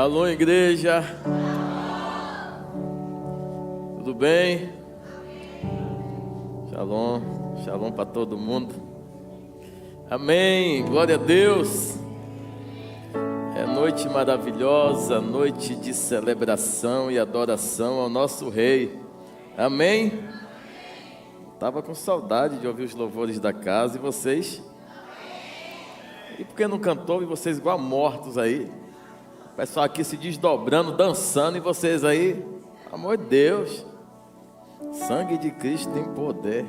Alô, igreja. Tudo bem? Shalom, shalom para todo mundo. Amém, glória a Deus. É noite maravilhosa, noite de celebração e adoração ao nosso Rei. Amém? Estava com saudade de ouvir os louvores da casa. E vocês? E por que não cantou? E vocês igual mortos aí? O pessoal aqui se desdobrando, dançando. E vocês aí? Pelo amor de Deus. Sangue de Cristo tem poder.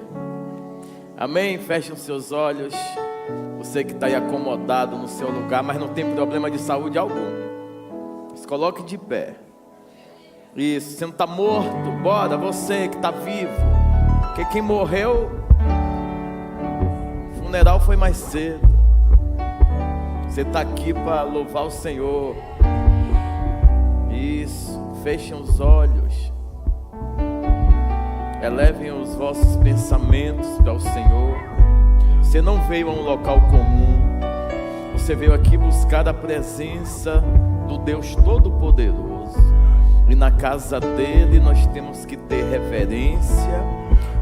Amém? Fechem os seus olhos. Você que está aí acomodado no seu lugar, mas não tem problema de saúde algum, se coloque de pé. Isso, você não está morto, bora. Você que está vivo, porque quem morreu, o funeral foi mais cedo. Você está aqui para louvar o Senhor. Isso, fechem os olhos. Elevem os vossos pensamentos para o Senhor. Você não veio a um local comum. Você veio aqui buscar a presença do Deus Todo-Poderoso. E na casa dele nós temos que ter reverência,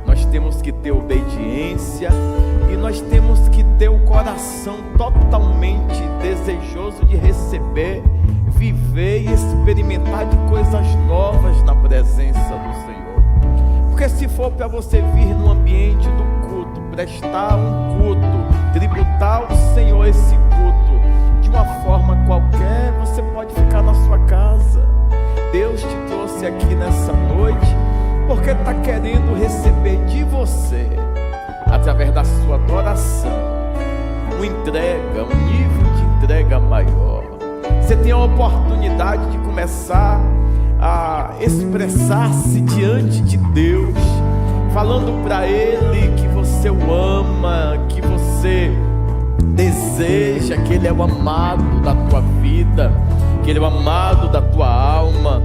nós temos que ter obediência, e nós temos que ter o coração totalmente desejoso de receber, viver e experimentar de coisas novas na presença do Senhor. Porque se for para você vir no ambiente do culto, prestar um culto, tributar ao Senhor esse culto de uma forma qualquer, você pode ficar na sua casa. Deus te trouxe aqui nessa noite porque está querendo receber de você, através da sua adoração, uma entrega, um nível de entrega maior. Você tem a oportunidade de começar a expressar-se diante de Deus, falando para Ele que você o ama, que você deseja, que Ele é o amado da tua vida, que Ele é o amado da tua alma.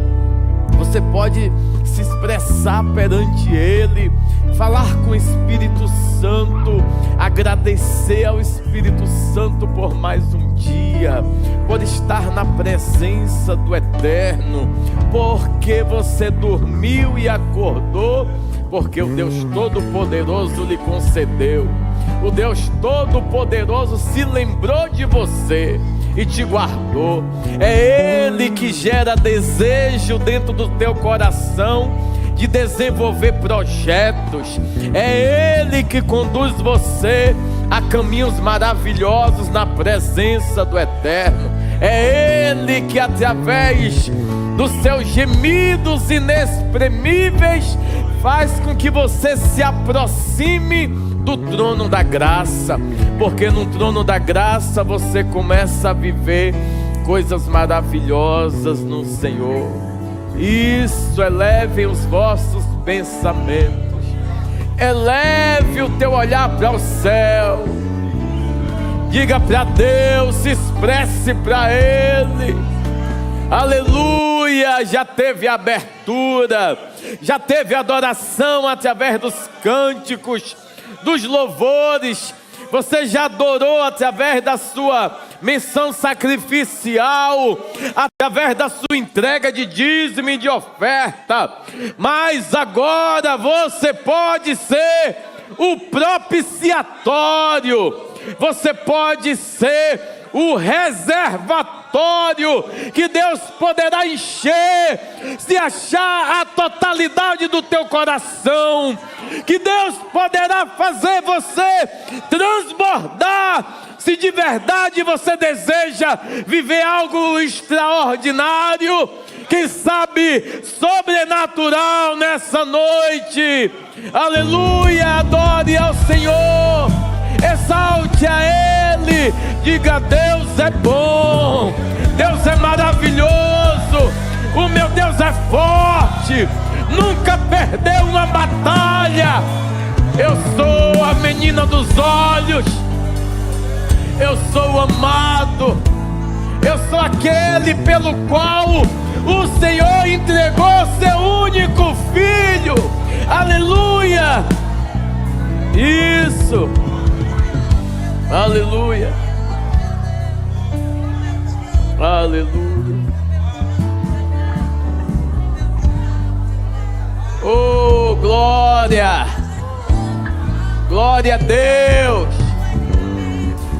Você pode se expressar perante Ele, falar com o Espírito Santo, agradecer ao Espírito Santo por mais um dia, por estar na presença do Eterno, porque você dormiu e acordou, porque o Deus Todo-Poderoso lhe concedeu. O Deus Todo-Poderoso se lembrou de você e te guardou. É Ele que gera desejo dentro do teu coração de desenvolver projetos. É Ele que conduz você a caminhos maravilhosos na presença do Eterno. É Ele que, através dos seus gemidos inexprimíveis, faz com que você se aproxime do trono da graça, porque no trono da graça você começa a viver coisas maravilhosas no Senhor. Isso, eleve os vossos pensamentos, eleve o teu olhar para o céu, diga para Deus, se expresse para Ele. Aleluia, já teve abertura, já teve adoração através dos cânticos, dos louvores. Você já adorou através da sua menção sacrificial, através da sua entrega de dízimo e de oferta. Mas agora você pode ser o propiciatório, você pode ser o reservatório que Deus poderá encher, se achar a totalidade do teu coração, que Deus poderá fazer você transbordar, se de verdade você deseja viver algo extraordinário, quem sabe sobrenatural nessa noite. Aleluia, adore ao Senhor, exalte a Ele, diga: Deus é bom, Deus é maravilhoso, o meu Deus é forte, nunca perdeu uma batalha. Eu sou a menina dos olhos, eu sou o amado, eu sou aquele pelo qual o Senhor entregou seu único filho. Aleluia, isso. Aleluia, aleluia. Oh, glória! Glória a Deus!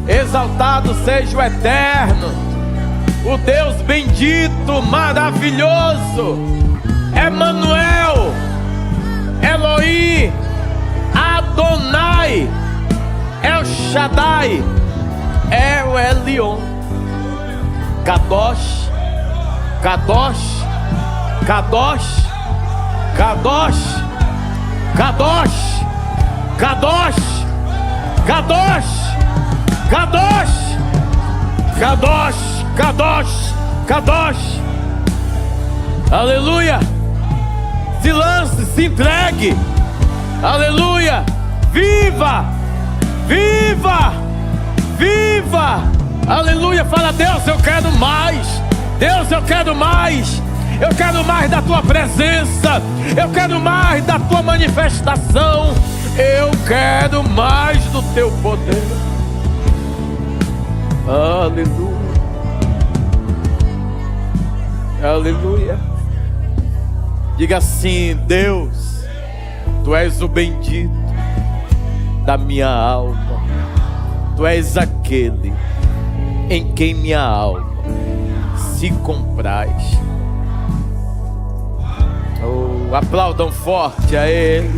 Exaltado seja o Eterno, o Deus bendito, maravilhoso, Emanuel, Elohim, Adonai, El Shaddai, El Elyon, Kadosh, Kadosh, Kadosh, Kadosh, Kadosh, Kadosh, Kadosh, Kadosh, Kadosh, Kadosh, Kadosh. Aleluia. Se lance, se entregue. Aleluia. Viva, viva, viva. Aleluia. Fala: Deus, eu quero mais. Deus, eu quero mais. Eu quero mais da tua presença. Eu quero mais da tua manifestação. Eu quero mais do teu poder. Aleluia. Aleluia. Diga assim: Deus, tu és o bendito da minha alma. Tu és aquele em quem minha alma se compraz. Oh, aplaudam forte a Ele,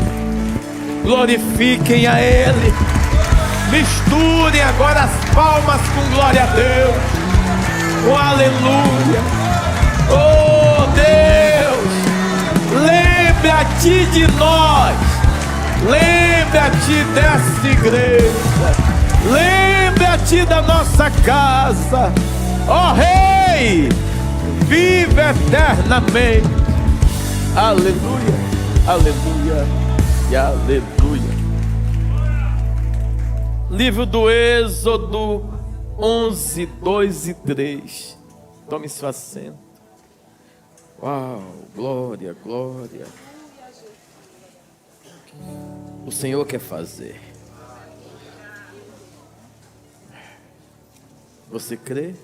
glorifiquem a Ele, misturem agora as palmas com glória a Deus. Oh, aleluia. Oh, Deus, lembra-te de nós, lembra-te dessa igreja, lembra-te da nossa casa. Ó Rei, vive eternamente. Aleluia, aleluia e aleluia. Livro do Êxodo 11, 2 e 3. Tome seu assento. Uau, glória, glória. O Senhor quer fazer. Você crê?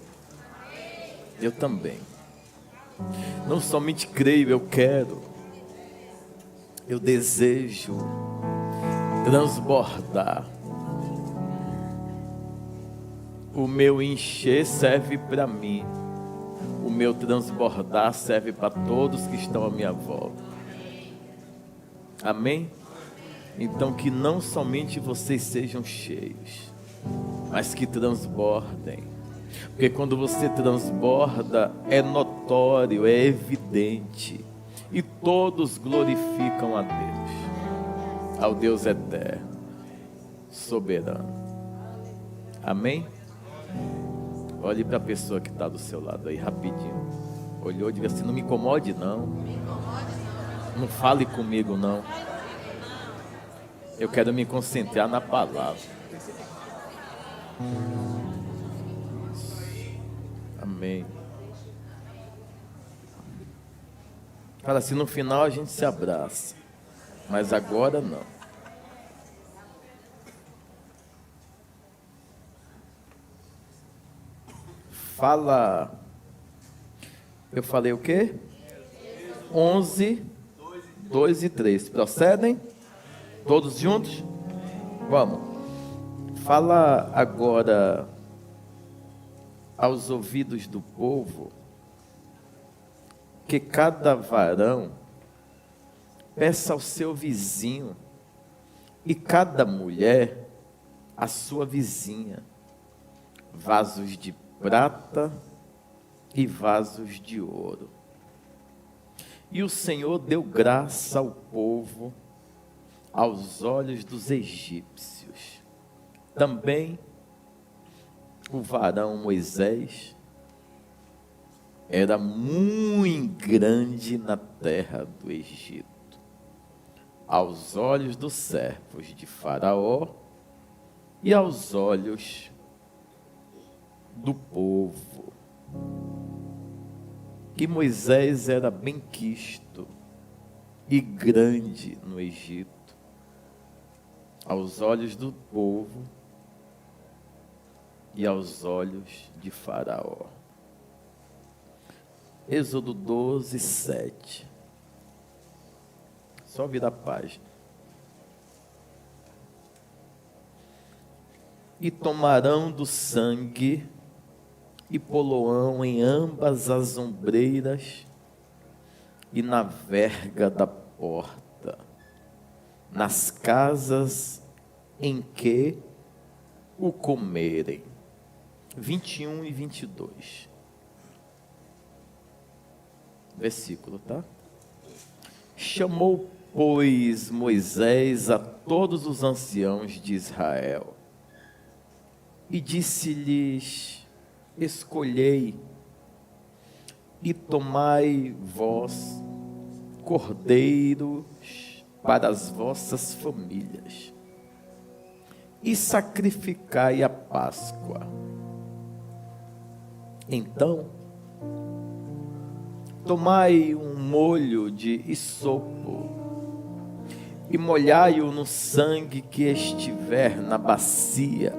Eu também. Não somente creio, eu quero. Eu desejo transbordar. O meu encher serve para mim. O meu transbordar serve para todos que estão à minha volta. Amém? Então que não somente vocês sejam cheios, mas que transbordem. Porque quando você transborda, é notório, é evidente. E todos glorificam a Deus, ao Deus eterno, soberano. Amém? Olhe para a pessoa que está do seu lado aí, rapidinho. Olhou e diga assim: não me incomode não. Não fale comigo não. Eu quero me concentrar na palavra. Amém. Fala assim: no final a gente se abraça, mas agora não. Fala. Eu falei o quê? 11, 2 e 3. Procedem? Todos juntos? Vamos. Fala agora aos ouvidos do povo que cada varão peça ao seu vizinho e cada mulher à sua vizinha vasos de prata e vasos de ouro. E o Senhor deu graça ao povo aos olhos dos egípcios. Também o varão Moisés era muito grande na terra do Egito, aos olhos dos servos de Faraó e aos olhos do povo. Que Moisés era benquisto e grande no Egito, aos olhos do povo e aos olhos de Faraó. Êxodo 12, 7. Só virar a página. E tomarão do sangue e poloão em ambas as ombreiras e na verga da porta, nas casas em que o comerem. 21 e 22. Versículo, tá? Chamou, pois, Moisés a todos os anciãos de Israel e disse-lhes: escolhei e tomai vós cordeiros para as vossas famílias e sacrificai a Páscoa. Então, tomai um molho de hisopo e molhai-o no sangue que estiver na bacia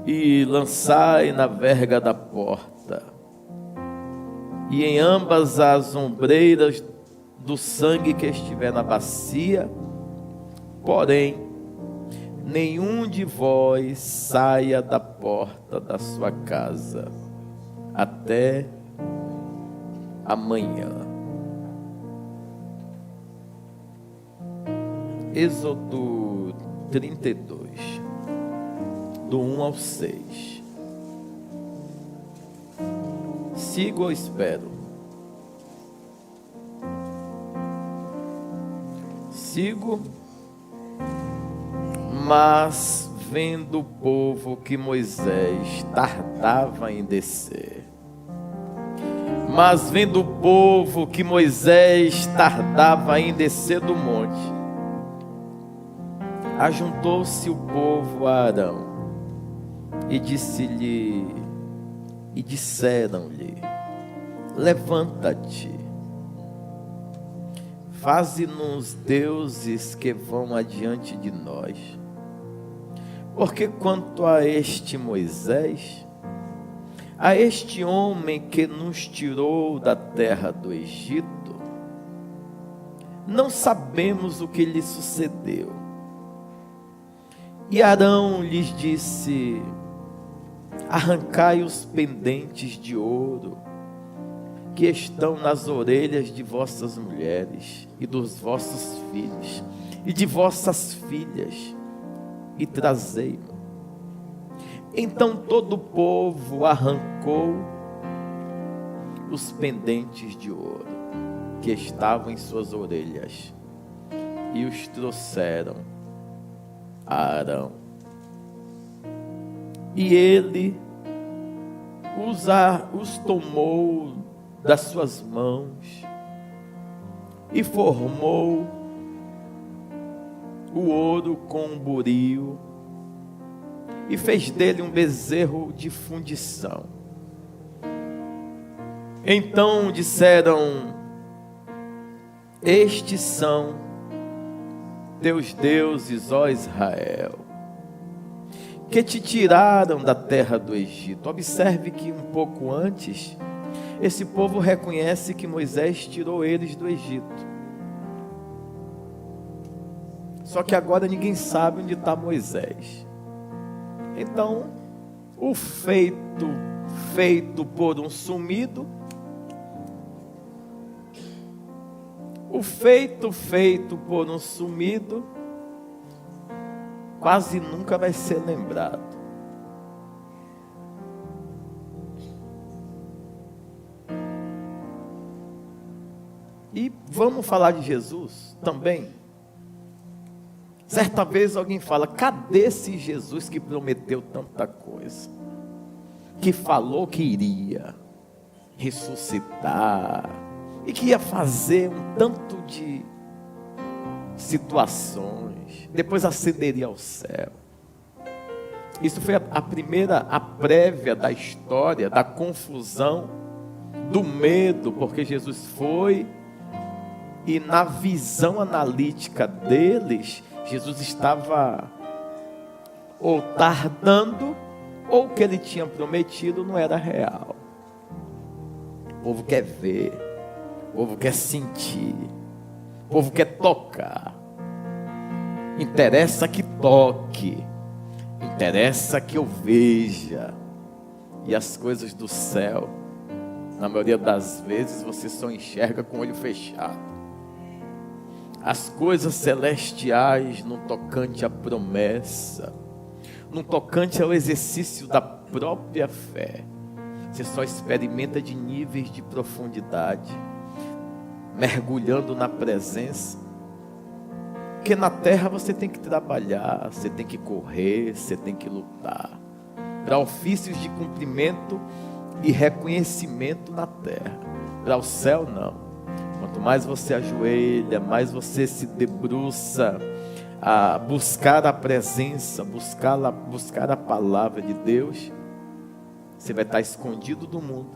e lançai na verga da porta e em ambas as ombreiras do sangue que estiver na bacia, porém, nenhum de vós saia da porta da sua casa até amanhã. Êxodo 32, do 1 ao 6. Sigo ou espero? Sigo. Mas vendo o povo que Moisés tardava em descer, do monte, ajuntou-se o povo a Arão e disseram-lhe: levanta-te, faze-nos deuses que vão adiante de nós. Porque quanto a este Moisés, a este homem que nos tirou da terra do Egito, não sabemos o que lhe sucedeu. E Arão lhes disse: arrancai os pendentes de ouro que estão nas orelhas de vossas mulheres e dos vossos filhos e de vossas filhas, e trazei-mo. Então todo o povo arrancou os pendentes de ouro que estavam em suas orelhas e os trouxeram a Arão. E ele os tomou das suas mãos e formou o ouro com um buril e fez dele um bezerro de fundição. Então disseram: estes são teus deuses, ó Israel, que te tiraram da terra do Egito. Observe que um pouco antes, esse povo reconhece que Moisés tirou eles do Egito. Só que agora ninguém sabe onde está Moisés. Então, o feito por um sumido, quase nunca vai ser lembrado. E vamos falar de Jesus também. Certa vez alguém fala: cadê esse Jesus que prometeu tanta coisa? Que falou que iria ressuscitar e que ia fazer um tanto de situações, depois ascenderia ao céu. Isso foi a prévia da história, da confusão, do medo, porque Jesus foi, e na visão analítica deles, Jesus estava ou tardando, ou o que ele tinha prometido não era real. O povo quer ver, o povo quer sentir. O povo quer tocar. Interessa que toque. Interessa que eu veja. E as coisas do céu, na maioria das vezes, você só enxerga com o olho fechado. As coisas celestiais no tocante à promessa, no tocante ao exercício da própria fé, você só experimenta de níveis de profundidade, mergulhando na presença. Porque na terra você tem que trabalhar, você tem que correr, você tem que lutar, para ofícios de cumprimento e reconhecimento na terra. Para o céu não. Quanto mais você ajoelha, mais você se debruça a buscar a presença, buscar a palavra de Deus, você vai estar escondido do mundo,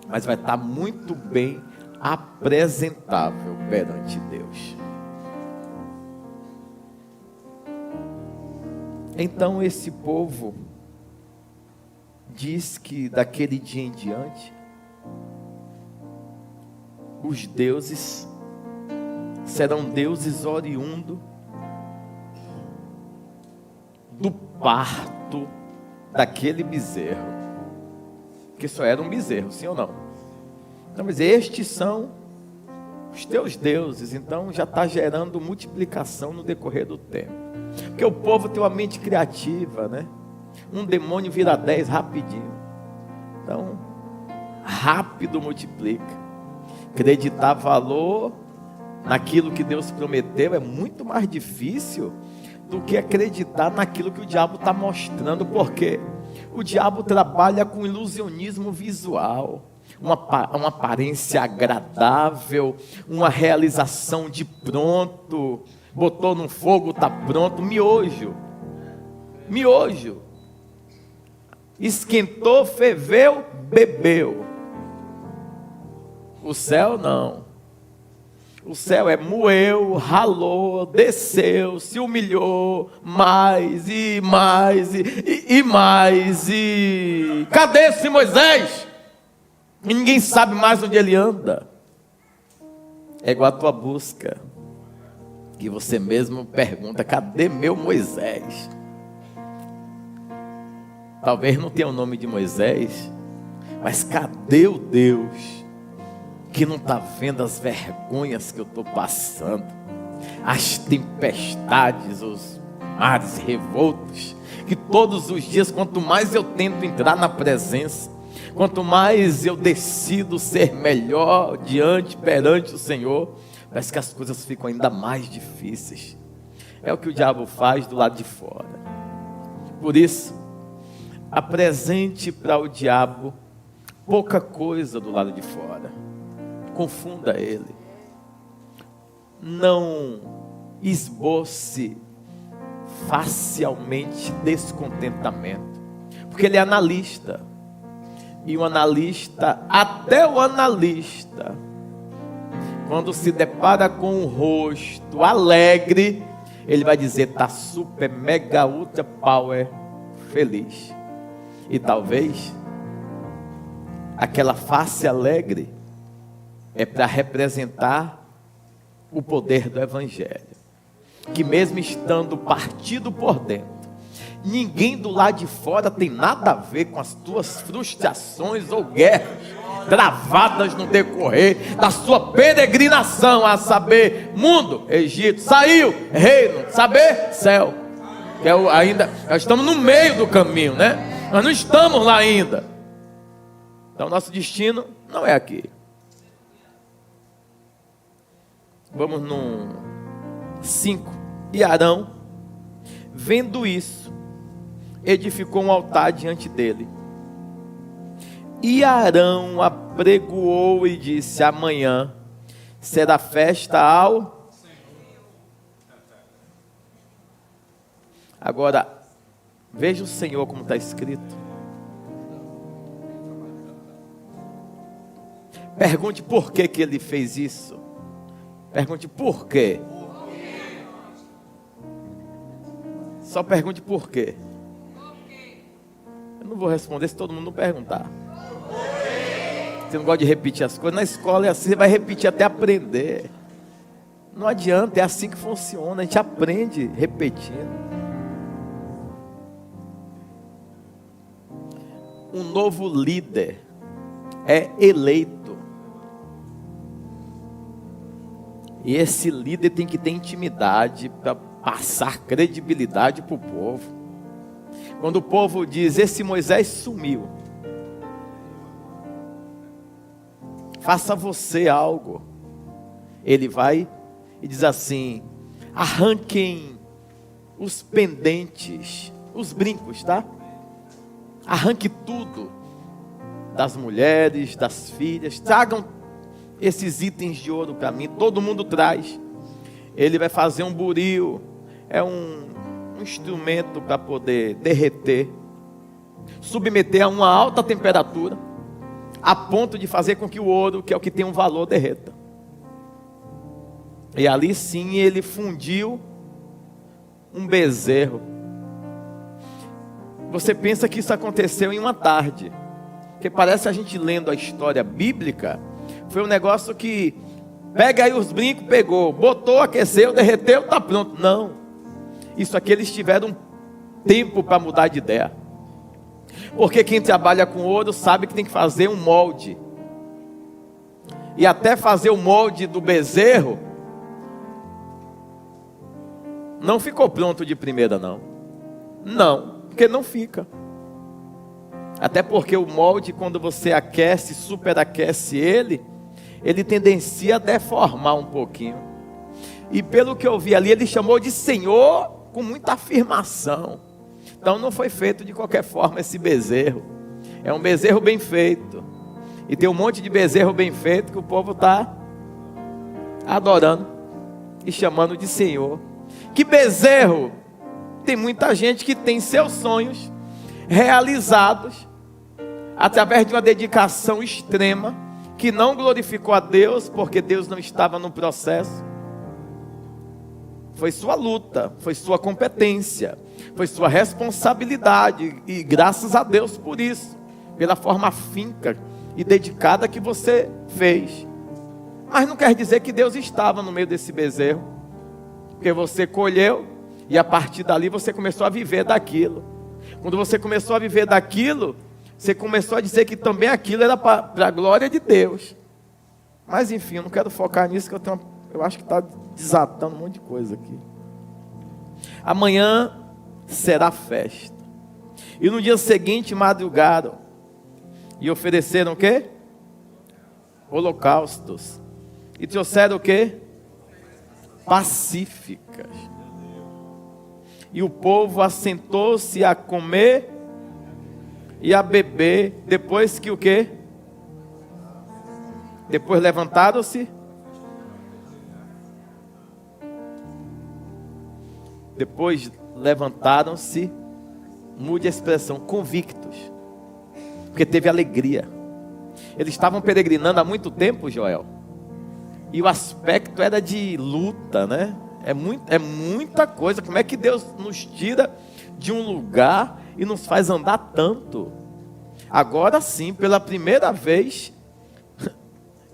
mas vai estar muito bem apresentável perante Deus. Então esse povo diz que daquele dia em diante, os deuses serão deuses oriundos do parto daquele bezerro, que só era um bezerro, sim ou não? Então, mas estes são os teus deuses. Então já está gerando multiplicação no decorrer do tempo, porque o povo tem uma mente criativa, né? Um demônio vira 10 rapidinho. Então, rápido multiplica. Acreditar valor naquilo que Deus prometeu é muito mais difícil do que acreditar naquilo que o diabo está mostrando. Porque o diabo trabalha com ilusionismo visual, uma aparência agradável, uma realização de pronto. Botou no fogo, está pronto. Miojo. Esquentou, ferveu, bebeu. O céu não. O céu é moeu, ralou, desceu, se humilhou, mais e mais e mais. E cadê esse Moisés? E ninguém sabe mais onde ele anda. É igual a tua busca, que você mesmo pergunta: cadê meu Moisés? Talvez não tenha o nome de Moisés, mas cadê o Deus que não está vendo as vergonhas que eu estou passando, as tempestades, os mares revoltos, que todos os dias, quanto mais eu tento entrar na presença, quanto mais eu decido ser melhor perante o Senhor, parece que as coisas ficam ainda mais difíceis. É o que o diabo faz do lado de fora. Por isso, apresente para o diabo pouca coisa do lado de fora. Confunda ele. Não esboce facialmente descontentamento, porque ele é analista. E o analista, até o analista, quando se depara com um rosto alegre, ele vai dizer: está super, mega, ultra, power, feliz. E talvez aquela face alegre é para representar o poder do Evangelho, que mesmo estando partido por dentro, ninguém do lado de fora tem nada a ver com as tuas frustrações ou guerras travadas no decorrer da sua peregrinação, a saber, mundo, Egito, saiu, reino, saber, céu. Que é ainda, nós estamos no meio do caminho, né? Nós não estamos lá ainda. Então nosso destino não é aqui. Vamos no 5. E Arão, vendo isso, edificou um altar diante dele. E Arão apregoou e disse: amanhã será festa ao Senhor. Agora, veja o Senhor como está escrito. Pergunte por que ele fez isso. Pergunte por quê. Só pergunte por quê. Eu não vou responder se todo mundo não perguntar. Você não gosta de repetir as coisas. Na escola é assim, você vai repetir até aprender. Não adianta, é assim que funciona, a gente aprende repetindo. Um novo líder é eleito. E esse líder tem que ter intimidade para passar credibilidade para o povo. Quando o povo diz, esse Moisés sumiu, faça você algo. Ele vai e diz assim, arranquem os pendentes, os brincos, tá? Arranque tudo das mulheres, das filhas, tragam esses itens de ouro para mim, todo mundo traz. Ele vai fazer um buril, é um instrumento para poder derreter, submeter a uma alta temperatura, a ponto de fazer com que o ouro, que é o que tem um valor, derreta. E ali sim ele fundiu um bezerro. Você pensa que isso aconteceu em uma tarde, porque parece a gente lendo a história bíblica, foi um negócio que pega aí os brincos, pegou, botou, aqueceu, derreteu, está pronto. Não, isso aqui eles tiveram tempo para mudar de ideia, porque quem trabalha com ouro sabe que tem que fazer um molde, e até fazer o molde do bezerro, não ficou pronto de primeira não, porque não fica. Até porque o molde, quando você aquece, superaquece ele tendencia a deformar um pouquinho. E pelo que eu vi ali, ele chamou de Senhor com muita afirmação. Então não foi feito de qualquer forma esse bezerro. É um bezerro bem feito. E tem um monte de bezerro bem feito que o povo está adorando e chamando de Senhor. Que bezerro? Tem muita gente que tem seus sonhos realizados através de uma dedicação extrema, que não glorificou a Deus, porque Deus não estava no processo. Foi sua luta, foi sua competência, foi sua responsabilidade, e graças a Deus por isso, pela forma afinca e dedicada que você fez. Mas não quer dizer que Deus estava no meio desse bezerro, porque você colheu, e a partir dali você começou a viver daquilo. Quando você começou a viver daquilo, você começou a dizer que também aquilo era para a glória de Deus. Mas enfim, eu não quero focar nisso, que eu acho que está desatando um monte de coisa aqui. Amanhã será festa. E no dia seguinte madrugaram e ofereceram o quê? Holocaustos. E trouxeram o quê? Pacíficas. E o povo assentou-se a comer e a beber, depois que o quê? Depois levantaram-se. Depois levantaram-se, mude a expressão, convictos, porque teve alegria. Eles estavam peregrinando há muito tempo, Joel, e o aspecto era de luta, né? É muita coisa. Como é que Deus nos tira de um lugar e nos faz andar tanto? Agora sim, pela primeira vez,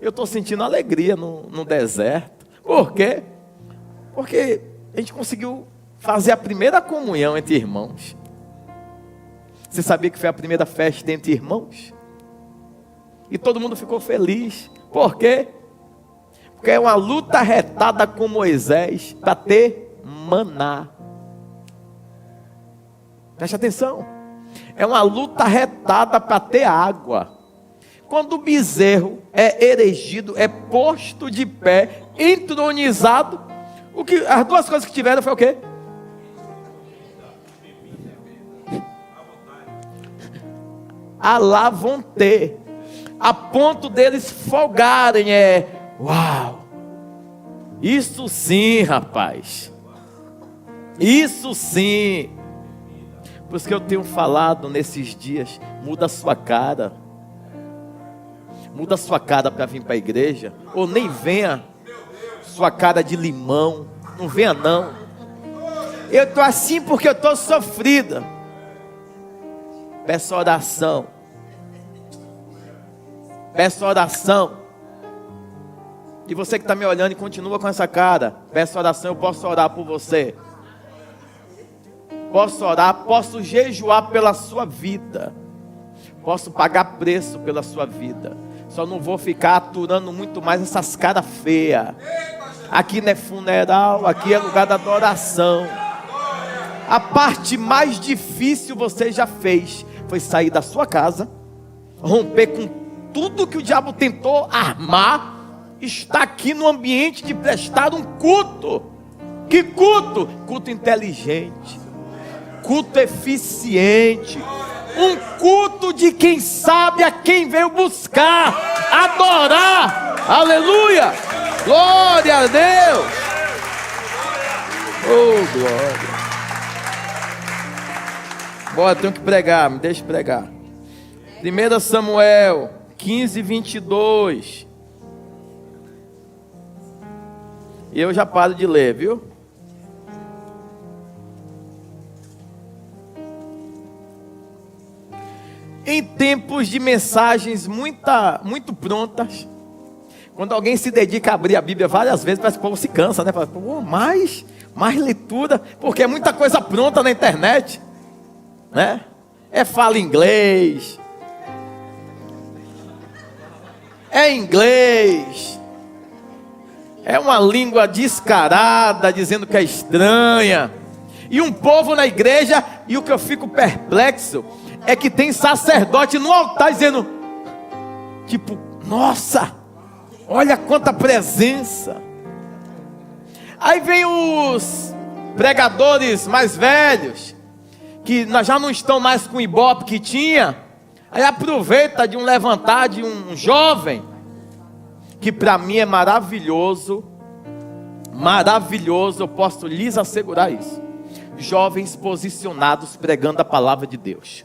eu estou sentindo alegria no deserto. Por quê? Porque a gente conseguiu fazer a primeira comunhão entre irmãos. Você sabia que foi a primeira festa entre irmãos? E todo mundo ficou feliz. Por quê? Porque é uma luta retada com Moisés para ter maná. Preste atenção. É uma luta retada para ter água. Quando o bezerro é erigido, é posto de pé, entronizado, as duas coisas que tiveram foi o quê? A lá vão ter, a ponto deles folgarem. Uau! Isso sim, rapaz. Isso sim. Por isso que eu tenho falado nesses dias, muda a sua cara. Muda a sua cara para vir para a igreja. Ou nem venha, sua cara de limão. Não venha não. Eu estou assim porque eu estou sofrida. Peço oração. Peço oração. E você que está me olhando e continua com essa cara, peço oração, eu posso orar por você. Posso orar, posso jejuar pela sua vida. Posso pagar preço pela sua vida. Só não vou ficar aturando muito mais essas caras feias. Aqui não é funeral, aqui é lugar da adoração. A parte mais difícil você já fez. Foi sair da sua casa, romper com tudo que o diabo tentou armar. Está aqui no ambiente de prestar um culto. Que culto? Culto inteligente, culto eficiente, um culto de quem sabe a quem veio buscar, adorar. Aleluia, glória a Deus. Oh, glória. Bora, tenho que pregar, me deixa pregar. 1 Samuel 15, 22. E eu já paro de ler, viu? Em tempos de mensagens muito prontas, quando alguém se dedica a abrir a Bíblia várias vezes, parece que o povo se cansa, né? Fala, pô, mais leitura, porque é muita coisa pronta na internet, né? Fala inglês, é inglês, é uma língua descarada, dizendo que é estranha, e um povo na igreja, e o que eu fico perplexo, é que tem sacerdote no altar dizendo, tipo, nossa, olha quanta presença. Aí vem os pregadores mais velhos, que já não estão mais com o ibope que tinha, aí aproveita de um levantar de um jovem, que para mim é maravilhoso, eu posso lhes assegurar isso. Jovens posicionados pregando a palavra de Deus.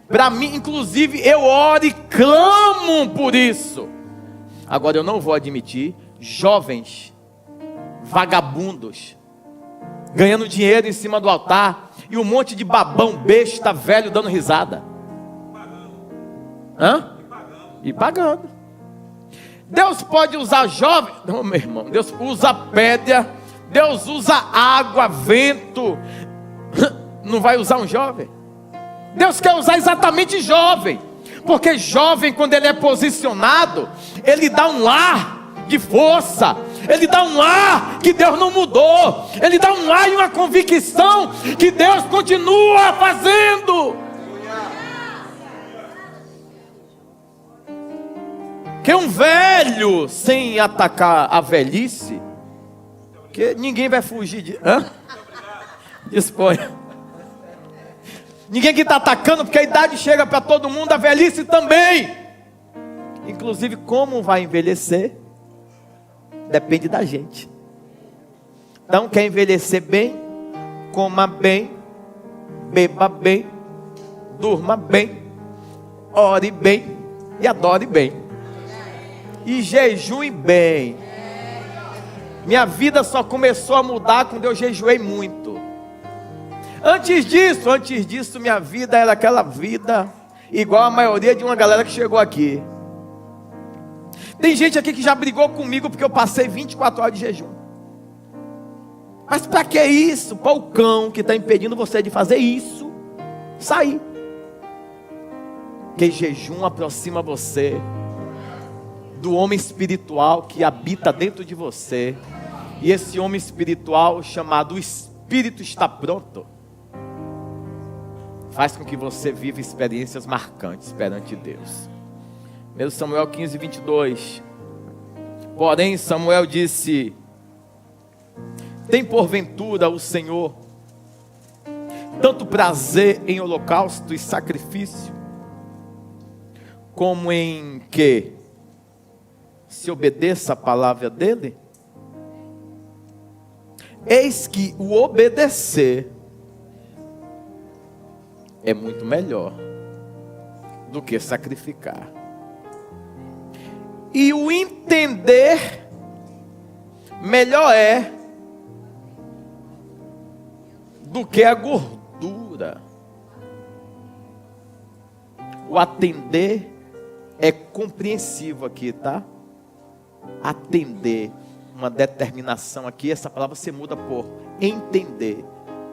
Para mim, inclusive, eu oro e clamo por isso. Agora eu não vou admitir jovens vagabundos ganhando dinheiro em cima do altar e um monte de babão besta velho dando risada. E pagando. Deus pode usar jovens. Não, meu irmão, Deus usa pedra, Deus usa água, vento. Não vai usar um jovem? Deus quer usar exatamente jovem, porque jovem, quando ele é posicionado, ele dá um ar de força, ele dá um ar que Deus não mudou, ele dá um ar e uma convicção que Deus continua fazendo. Que um velho sem atacar a velhice, que ninguém vai fugir de... Disponha. Ninguém que está atacando, porque a idade chega para todo mundo, a velhice também. Inclusive, como vai envelhecer, depende da gente. Então, quer envelhecer bem, coma bem, beba bem, durma bem, ore bem e adore bem. E jejue bem. Minha vida só começou a mudar quando eu jejuei muito. Antes disso, minha vida era aquela vida igual a maioria de uma galera que chegou aqui. Tem gente aqui que já brigou comigo porque eu passei 24 horas de jejum. Mas para que isso? Para o cão que está impedindo você de fazer isso sair. Que jejum aproxima você do homem espiritual que habita dentro de você. E esse homem espiritual chamado Espírito está pronto. Faz com que você viva experiências marcantes perante Deus. 1 Samuel 15, 22. Porém Samuel disse: tem porventura o Senhor tanto prazer em holocausto e sacrifício, como em que se obedeça a palavra dele? Eis que o obedecer é muito melhor do que sacrificar, e o entender melhor é do que a gordura. O atender é compreensivo aqui, tá? atender uma determinação aqui, essa palavra se muda por entender,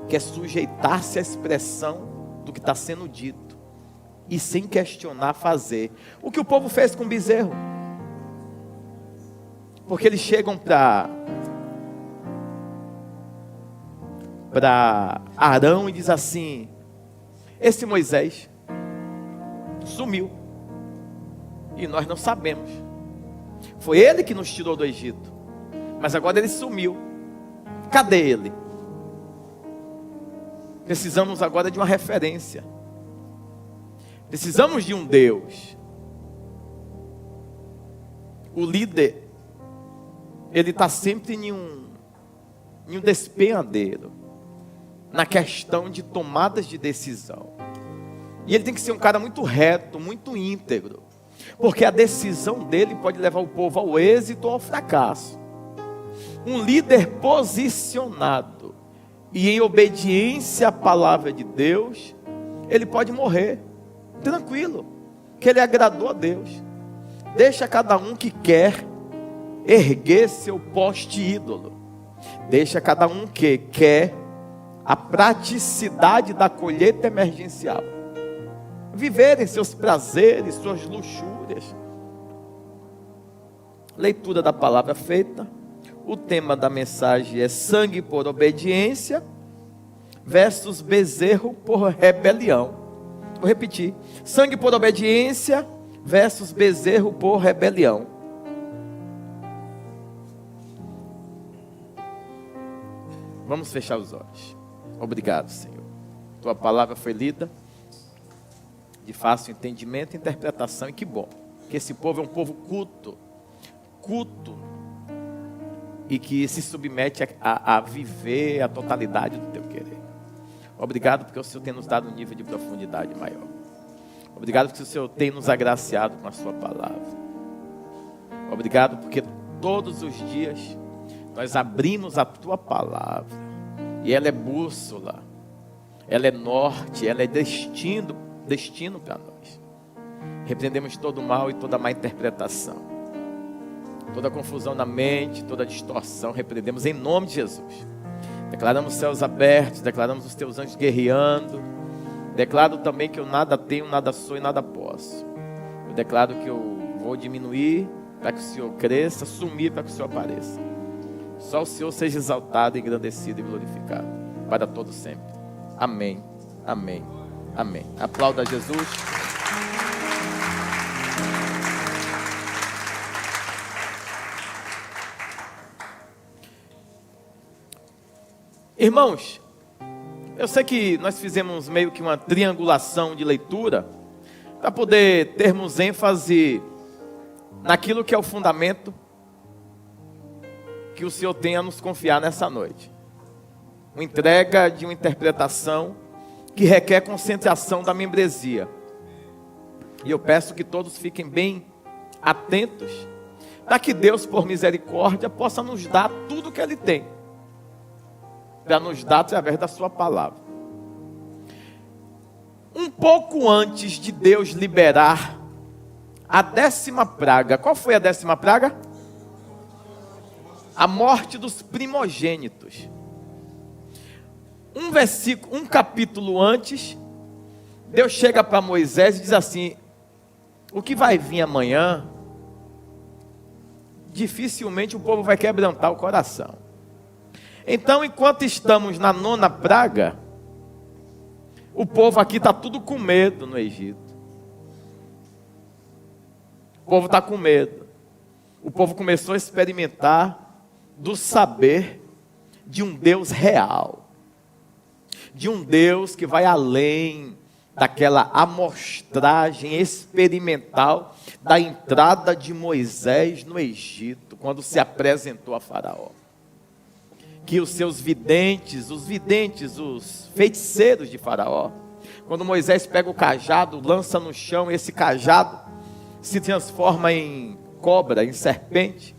que é sujeitar-se à expressão do que está sendo dito, e sem questionar fazer. O que o povo fez com o bezerro? Porque eles chegam para Arão e diz assim: esse Moisés sumiu, e nós não sabemos. Foi ele que nos tirou do Egito, mas agora ele sumiu. Cadê ele? Precisamos agora de uma referência. Precisamos de um Deus. O líder, ele está sempre em um despenhadeiro, na questão de tomadas de decisão. E ele tem que ser um cara muito reto, muito íntegro, porque a decisão dele pode levar o povo ao êxito ou ao fracasso. Um líder posicionado e em obediência à palavra de Deus, ele pode morrer tranquilo, que ele agradou a Deus. Deixa cada um que quer erguer seu poste ídolo. Deixa cada um que quer a praticidade da colheita emergencial, viverem seus prazeres, suas luxúrias. Leitura da palavra feita. O tema da mensagem é sangue por obediência versus bezerro por rebelião. Vou repetir: sangue por obediência versus bezerro por rebelião. Vamos fechar os olhos. Obrigado, Senhor. Tua palavra foi lida de fácil entendimento e interpretação, e que bom que esse povo é um povo culto, e que se submete a viver a totalidade do teu querer. Obrigado porque o Senhor tem nos dado um nível de profundidade maior. Obrigado porque o Senhor tem nos agraciado com a sua palavra. Obrigado porque todos os dias nós abrimos a tua palavra, e ela é bússola, ela é norte, ela é destino para nós. Repreendemos todo o mal e toda má interpretação, toda confusão na mente, toda distorção, repreendemos em nome de Jesus. Declaramos céus abertos, declaramos os teus anjos guerreando. Declaro também que eu nada tenho, nada sou e nada posso. Eu declaro que eu vou diminuir para que o Senhor cresça, sumir para que o Senhor apareça. Só o Senhor seja exaltado, engrandecido e glorificado para todo sempre. Amém, amém, amém. Aplauda Jesus. Irmãos, eu sei que nós fizemos meio que uma triangulação de leitura para poder termos ênfase naquilo que é o fundamento que o Senhor tem a nos confiar nessa noite. Uma entrega de uma interpretação que requer concentração da membresia. E eu peço que todos fiquem bem atentos, para que Deus, por misericórdia, possa nos dar tudo o que Ele tem, para nos dar através da sua palavra. Um pouco antes de Deus liberar a 10ª praga, qual foi a 10ª praga? A morte dos primogênitos. Um capítulo antes, Deus chega para Moisés e diz assim: o que vai vir amanhã, dificilmente o povo vai quebrantar o coração. Então, enquanto estamos na 9ª praga, o povo aqui está tudo com medo no Egito. O povo está com medo. O povo começou a experimentar do saber de um Deus real, de um Deus que vai além daquela amostragem experimental da entrada de Moisés no Egito, quando se apresentou a Faraó. Que os seus videntes, os feiticeiros de Faraó, quando Moisés pega o cajado, lança no chão, esse cajado se transforma em cobra, em serpente.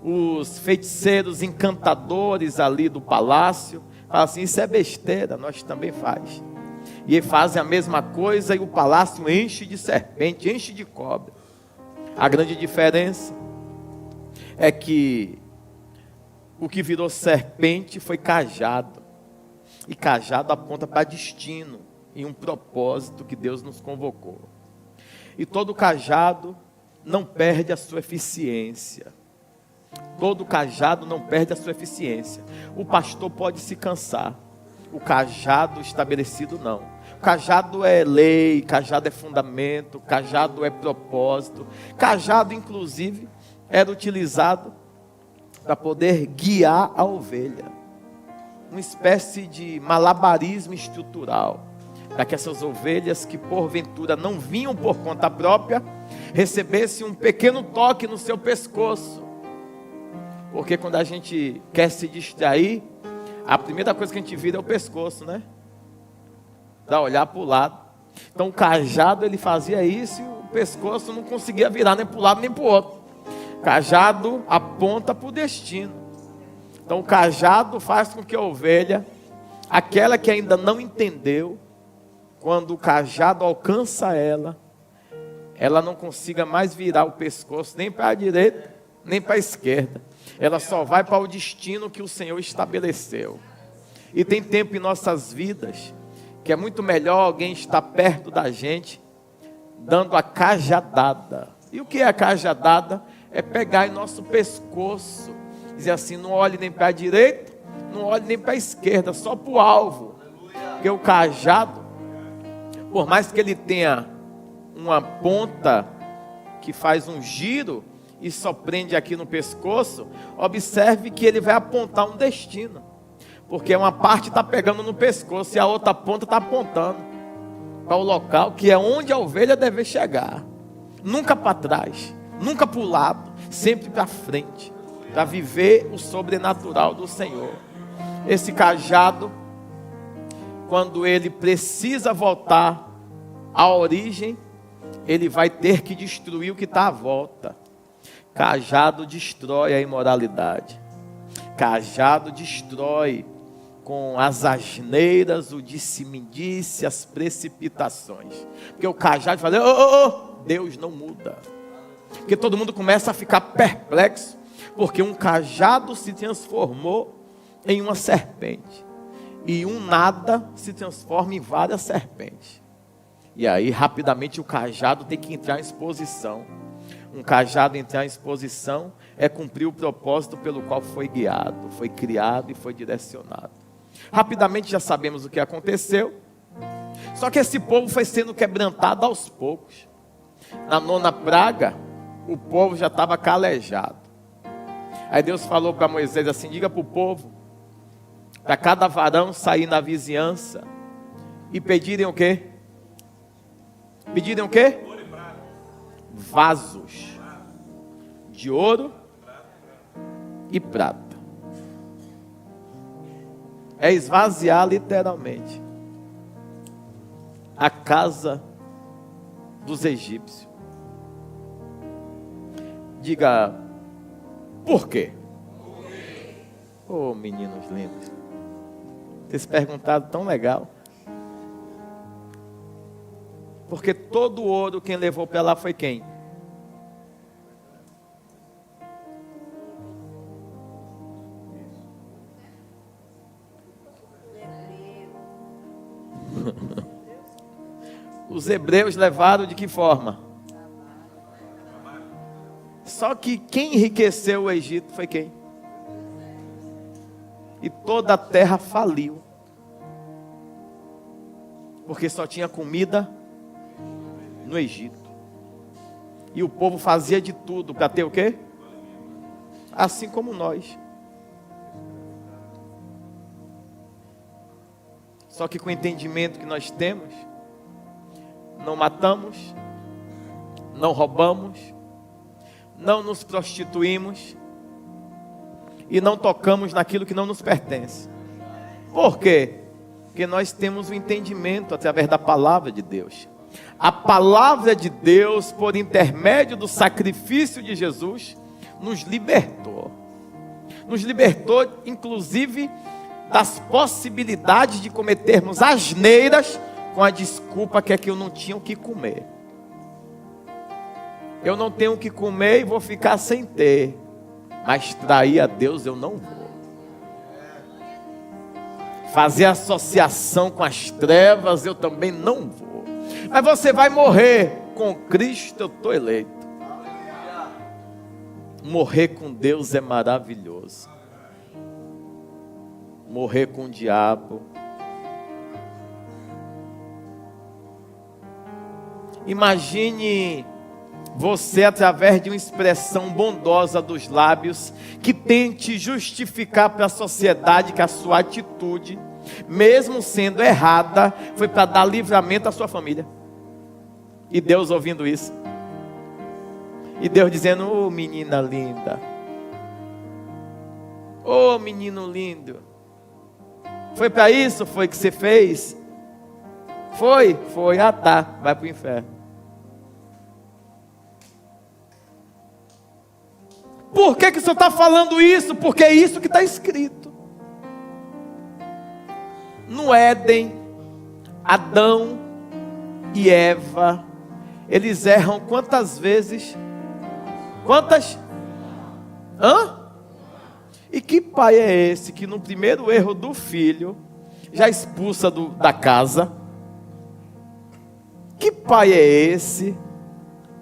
Os feiticeiros, encantadores ali do palácio, falam assim: isso é besteira, nós também faz. E fazem a mesma coisa, e o palácio enche de serpente, enche de cobra. A grande diferença é que o que virou serpente foi cajado. E cajado aponta para destino e um propósito que Deus nos convocou. E todo cajado não perde a sua eficiência. Todo cajado não perde a sua eficiência. O pastor pode se cansar. O cajado estabelecido não. O cajado é lei, cajado é fundamento, cajado é propósito. Cajado, inclusive, era utilizado para poder guiar a ovelha. Uma espécie de malabarismo estrutural, para que essas ovelhas que porventura não vinham por conta própria, recebessem um pequeno toque no seu pescoço. Porque quando a gente quer se distrair, a primeira coisa que a gente vira é o pescoço, né? Para olhar para o lado. Então o cajado ele fazia isso e o pescoço não conseguia virar nem para um lado nem para o outro. Cajado aponta para o destino. Então o cajado faz com que a ovelha, aquela que ainda não entendeu, quando o cajado alcança ela, ela não consiga mais virar o pescoço nem para a direita, nem para a esquerda. Ela só vai para o destino que o Senhor estabeleceu. E tem tempo em nossas vidas que é muito melhor alguém estar perto da gente, dando a cajadada. E o que é a cajadada? É pegar em nosso pescoço, dizer assim, não olhe nem para a direita, não olhe nem para a esquerda, só para o alvo. Porque o cajado, por mais que ele tenha uma ponta que faz um giro e só prende aqui no pescoço, observe que ele vai apontar um destino. Porque uma parte está pegando no pescoço e a outra ponta está apontando para o local que é onde a ovelha deve chegar. Nunca para trás, nunca para o lado, sempre para frente, para viver o sobrenatural do Senhor. Esse cajado, quando ele precisa voltar à origem, ele vai ter que destruir o que está à volta. Cajado destrói a imoralidade. Cajado destrói com as asneiras, o disse-me-disse, as precipitações. Porque o cajado fala, Deus não muda. Porque todo mundo começa a ficar perplexo, porque um cajado se transformou em uma serpente. E um nada se transforma em várias serpentes. E aí rapidamente o cajado tem que entrar em exposição. Um cajado entrar em exposição é cumprir o propósito pelo qual foi guiado, foi criado e foi direcionado. Rapidamente já sabemos o que aconteceu. Só que esse povo foi sendo quebrantado aos poucos. Na 9ª praga, o povo já estava calejado. Aí Deus falou para Moisés assim, diga para o povo, para cada varão sair na vizinhança e pedirem o quê? Pedirem o quê? Vasos de ouro e prata. É esvaziar literalmente a casa dos egípcios. Diga, por quê? Oh, meninos lindos. Vocês perguntaram tão legal. Porque todo o ouro quem levou para lá foi quem? Os hebreus levaram de que forma? Só que quem enriqueceu o Egito foi quem? E toda a terra faliu. Porque só tinha comida no Egito. E o povo fazia de tudo para ter o quê? Assim como nós. Só que com o entendimento que nós temos, não matamos, não roubamos, não nos prostituímos e não tocamos naquilo que não nos pertence. Por quê? Porque nós temos o entendimento através da palavra de Deus. A palavra de Deus, por intermédio do sacrifício de Jesus, nos libertou. Nos libertou, inclusive, das possibilidades de cometermos asneiras com a desculpa que é que eu não tinha o que comer. Eu não tenho o que comer e vou ficar sem ter. Mas trair a Deus eu não vou. Fazer associação com as trevas eu também não vou. Mas você vai morrer com Cristo, eu estou eleito. Morrer com Deus é maravilhoso. Morrer com o diabo. Imagine você, através de uma expressão bondosa dos lábios, que tente justificar para a sociedade que a sua atitude, mesmo sendo errada, foi para dar livramento à sua família. E Deus ouvindo isso. E Deus dizendo: ô menina linda, ô menino lindo, foi para isso? Foi que você fez? Foi? Foi. Ah tá, vai para o inferno. Por que o senhor está falando isso? Porque é isso que está escrito. No Éden, Adão e Eva, eles erram quantas vezes? Quantas? E que pai é esse que no primeiro erro do filho já expulsa da casa? Que pai é esse?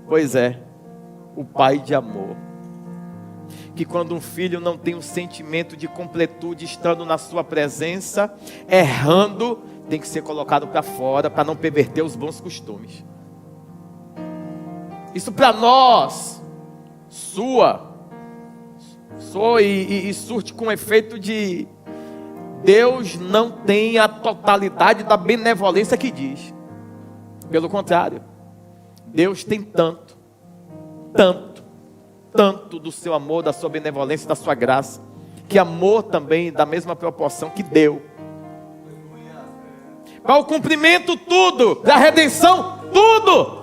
Pois é, o pai de amor. Que quando um filho não tem um sentimento de completude estando na sua presença, errando, tem que ser colocado para fora para não perverter os bons costumes. Isso para nós soa e surte com efeito de Deus não tem a totalidade da benevolência que diz. Pelo contrário, Deus tem tanto do seu amor, da sua benevolência, da sua graça, que amor também da mesma proporção que deu. Para o cumprimento tudo, para a redenção tudo,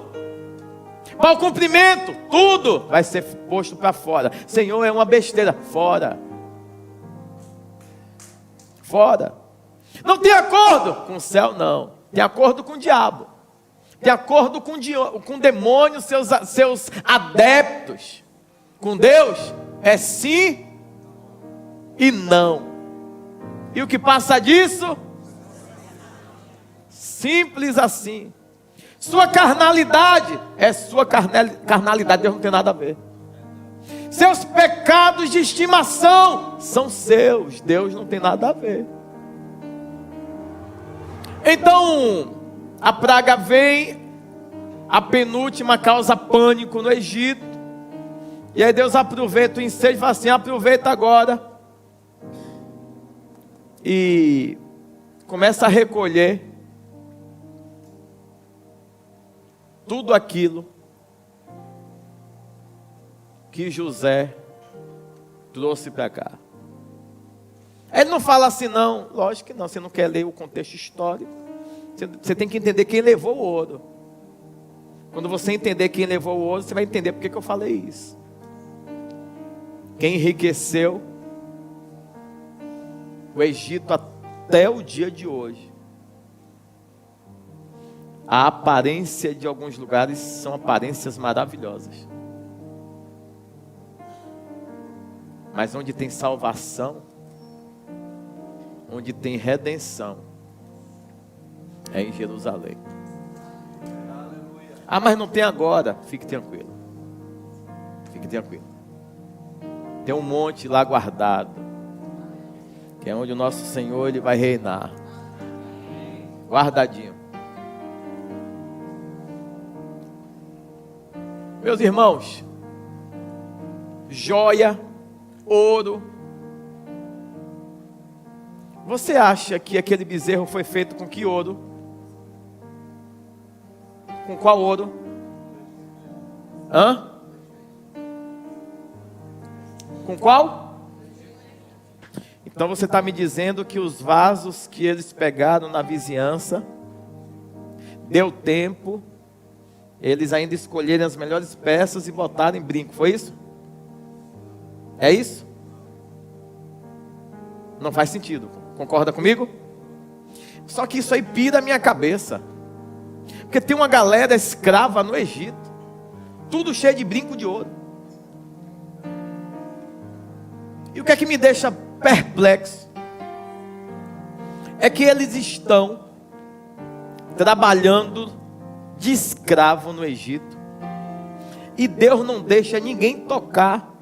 para o cumprimento tudo vai ser posto para fora. Senhor, é uma besteira, fora. Fora. Não tem acordo com o céu, não. Tem acordo com o diabo. Tem acordo com o demônio, seus adeptos. Com Deus é sim e não. E o que passa disso? Simples assim. Sua carnalidade é sua carnalidade, Deus não tem nada a ver. Seus pecados de estimação são seus, Deus não tem nada a ver. Então, a praga vem, a penúltima causa pânico no Egito. E aí Deus aproveita o ensejo e fala assim: aproveita agora. E começa a recolher tudo aquilo que José trouxe para cá. Ele não fala assim não, lógico que não, você não quer ler o contexto histórico. Você tem que entender quem levou o ouro. Quando você entender quem levou o ouro, você vai entender porque que eu falei isso. Quem enriqueceu o Egito até o dia de hoje. A aparência de alguns lugares são aparências maravilhosas. Mas onde tem salvação, onde tem redenção, é em Jerusalém. Ah, mas não tem agora. Fique tranquilo. Fique tranquilo. Tem um monte lá guardado, que é onde o nosso Senhor ele vai reinar. Guardadinho. Meus irmãos, joia, ouro. Você acha que aquele bezerro foi feito com que ouro? Com qual ouro? Com qual? Então você está me dizendo que os vasos que eles pegaram na vizinhança, deu tempo, eles ainda escolherem as melhores peças e botarem brinco, foi isso? É isso? Não faz sentido, concorda comigo? Só que isso aí pira a minha cabeça, porque tem uma galera escrava no Egito, tudo cheio de brinco de ouro. E o que é que me deixa perplexo? É que eles estão trabalhando de escravo no Egito. E Deus não deixa ninguém tocar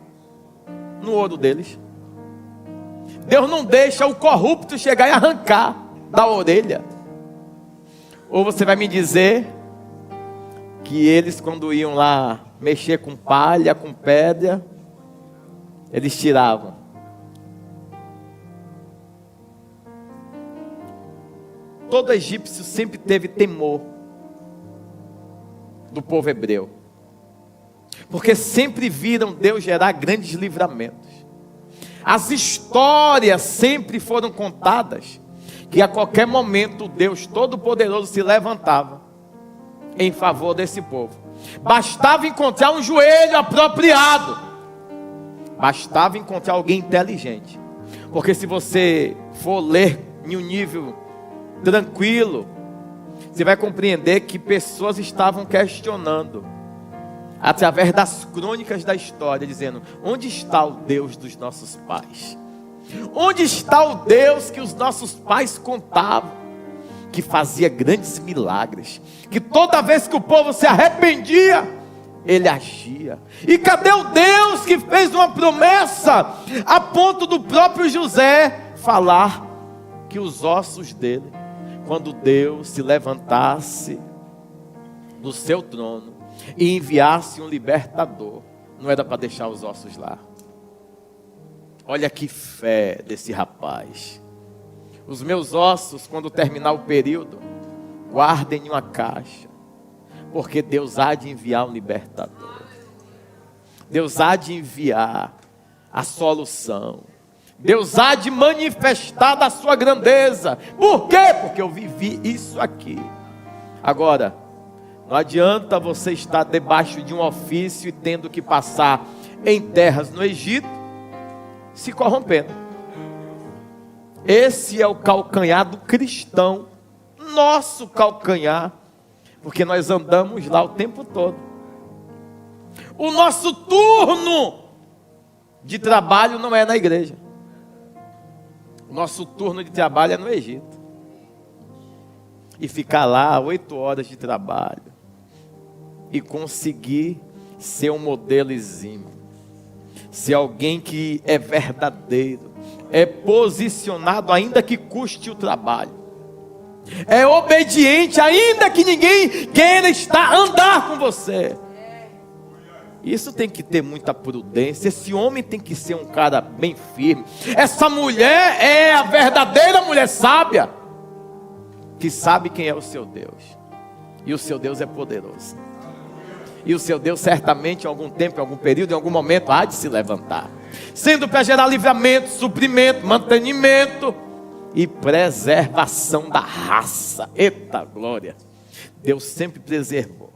no ouro deles. Deus não deixa o corrupto chegar e arrancar da orelha. Ou você vai me dizer que eles, quando iam lá mexer com palha, com pedra, eles tiravam. Todo egípcio sempre teve temor do povo hebreu, porque sempre viram Deus gerar grandes livramentos. As histórias sempre foram contadas que a qualquer momento Deus Todo-Poderoso se levantava em favor desse povo. Bastava encontrar um joelho apropriado, bastava encontrar alguém inteligente. Porque se você for ler em um nível tranquilo, você vai compreender que pessoas estavam questionando, através das crônicas da história, dizendo: onde está o Deus dos nossos pais? Onde está o Deus que os nossos pais contavam, que fazia grandes milagres, que toda vez que o povo se arrependia, Ele agia? E cadê o Deus que fez uma promessa, a ponto do próprio José falar que os ossos dele, quando Deus se levantasse do seu trono e enviasse um libertador, não era para deixar os ossos lá? Olha que fé desse rapaz. Os meus ossos, quando terminar o período, guardem em uma caixa, porque Deus há de enviar um libertador. Deus há de enviar a solução. Deus há de manifestar da sua grandeza. Por quê? Porque eu vivi isso aqui. Agora, não adianta você estar debaixo de um ofício e tendo que passar em terras no Egito, se corrompendo. Esse é o calcanhar do cristão, nosso calcanhar, porque nós andamos lá o tempo todo. O nosso turno de trabalho não é na igreja. O nosso turno de trabalho é no Egito. E ficar lá 8 horas de trabalho e conseguir ser um modelo exímio, ser alguém que é verdadeiro, é posicionado ainda que custe o trabalho, é obediente ainda que ninguém queira andar com você. Isso tem que ter muita prudência. Esse homem tem que ser um cara bem firme. Essa mulher é a verdadeira mulher sábia, que sabe quem é o seu Deus. E o seu Deus é poderoso. E o seu Deus certamente em algum tempo, em algum período, em algum momento há de se levantar, sendo para gerar livramento, suprimento, mantenimento e preservação da raça. Eita glória! Deus sempre preservou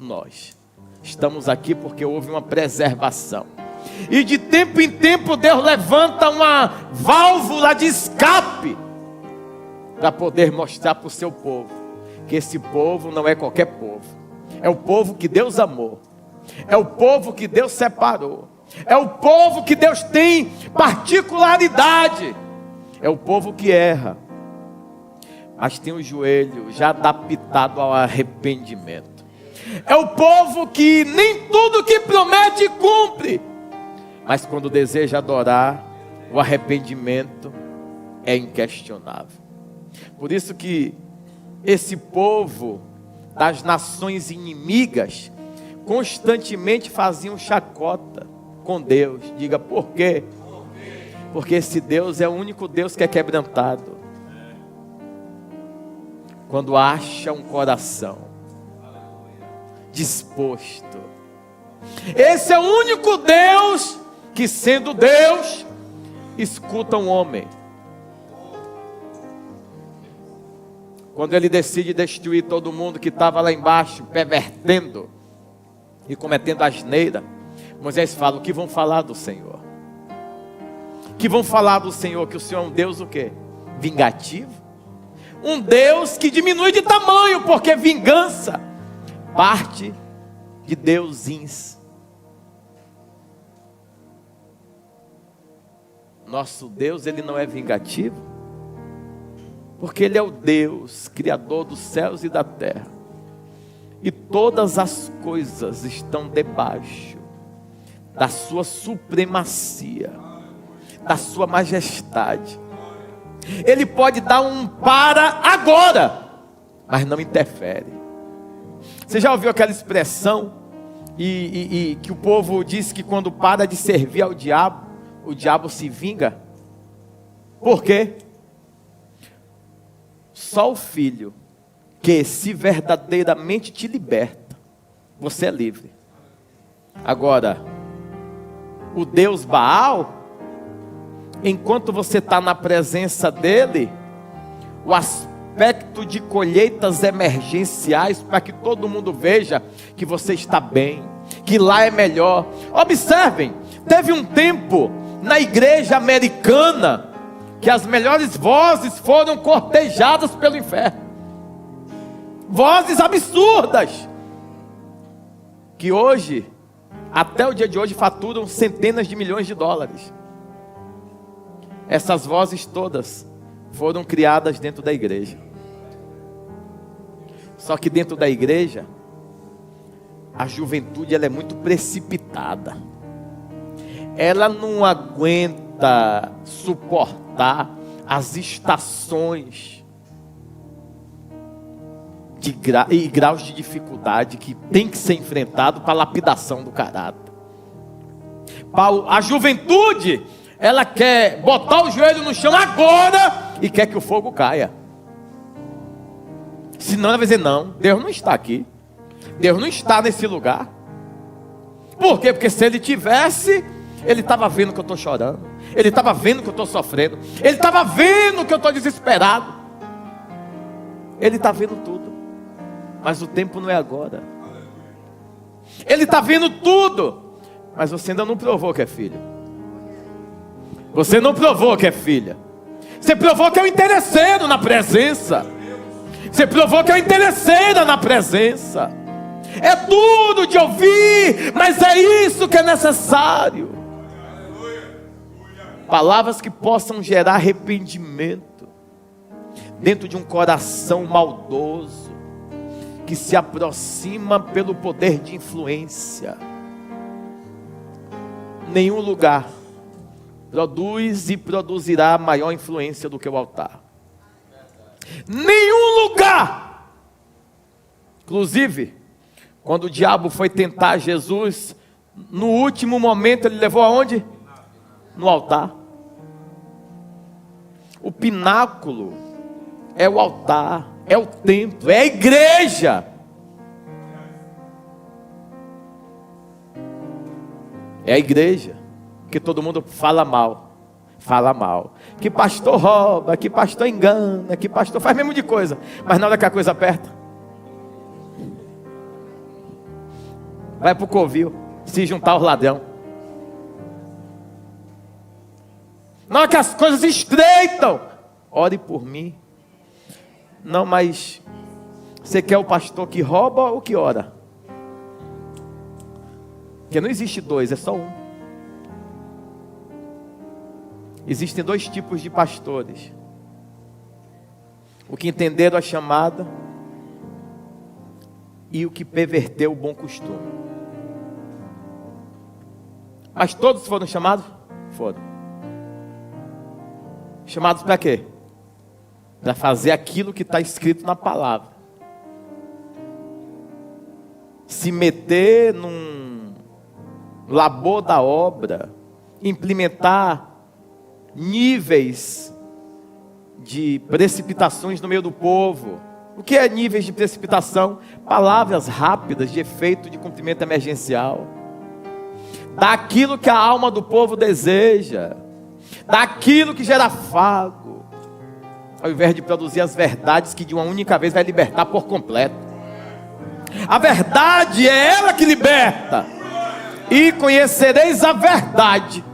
nós. Estamos aqui porque houve uma preservação. E de tempo em tempo Deus levanta uma válvula de escape para poder mostrar para o seu povo que esse povo não é qualquer povo. É o povo que Deus amou. É o povo que Deus separou. É o povo que Deus tem particularidade. É o povo que erra, mas tem o joelho já adaptado ao arrependimento. É o povo que nem tudo que promete cumpre, mas quando deseja adorar, o arrependimento é inquestionável. Por isso que esse povo das nações inimigas constantemente faziam chacota com Deus. Diga por quê? Porque esse Deus é o único Deus que é quebrantado quando acha um coração disposto. Esse é o único Deus que, sendo Deus, escuta um homem. Quando ele decide destruir todo mundo que estava lá embaixo, pervertendo e cometendo asneira, Moisés fala: o que vão falar do Senhor? Que vão falar do Senhor? Que o Senhor é um Deus o quê? Vingativo? Um Deus que diminui de tamanho, porque vingança parte de deusins. Nosso Deus, Ele não é vingativo, porque Ele é o Deus, Criador dos céus e da terra, e todas as coisas estão debaixo da sua supremacia, da sua majestade. Ele pode dar um para agora, mas não interfere. Você já ouviu aquela expressão e que o povo diz que quando para de servir ao diabo, o diabo se vinga? Por quê? Só o filho que se verdadeiramente te liberta, você é livre. Agora, o Deus Baal, enquanto você está na presença dele, o aspecto de colheitas emergenciais, para que todo mundo veja que você está bem, que lá é melhor. Observem, teve um tempo na igreja americana que as melhores vozes foram cortejadas pelo inferno, vozes absurdas, que hoje, até o dia de hoje, faturam centenas de milhões de dólares. Essas vozes todas foram criadas dentro da igreja. Só que dentro da igreja, a juventude ela é muito precipitada. Ela não aguenta suportar as estações e graus de dificuldade que tem que ser enfrentado para a lapidação do caráter. A juventude, ela quer botar o joelho no chão agora e quer que o fogo caia. Senão ela vai dizer: não, Deus não está aqui, Deus não está nesse lugar. Por quê? Porque se Ele tivesse, Ele estava vendo que eu estou chorando, Ele estava vendo que eu estou sofrendo, Ele estava vendo que eu estou desesperado, Ele está vendo tudo, mas o tempo não é agora. Ele está vendo tudo, mas você ainda não provou que é filho. Você não provou que é filha. Você provou que é um interesseiro na presença. Você provou que é um interesseira na presença. É tudo de ouvir, mas é isso que é necessário. Palavras que possam gerar arrependimento dentro de um coração maldoso, que se aproxima pelo poder de influência. Nenhum lugar produz e produzirá maior influência do que o altar. Nenhum lugar. Inclusive, quando o diabo foi tentar Jesus, no último momento ele levou aonde? No altar. O pináculo é o altar, é o templo, é a igreja. É a igreja que todo mundo fala mal. Fala mal, que pastor rouba, que pastor engana, que pastor faz mesmo de coisa, mas na hora que a coisa aperta, vai para o covil se juntar aos ladrão. Na hora que as coisas estreitam, ore por mim. Não, mas você quer o pastor que rouba ou que ora? Porque não existe dois, é só um. Existem dois tipos de pastores: o que entenderam a chamada e o que perverteu o bom costume. Mas todos foram chamados? Foram. Chamados para quê? Para fazer aquilo que está escrito na palavra. Se meter num labor da obra, implementar níveis de precipitações no meio do povo. O que é níveis de precipitação? Palavras rápidas de efeito de cumprimento emergencial, daquilo que a alma do povo deseja, daquilo que gera afago, ao invés de produzir as verdades que de uma única vez vai libertar por completo. A verdade é ela que liberta. E conhecereis a verdade,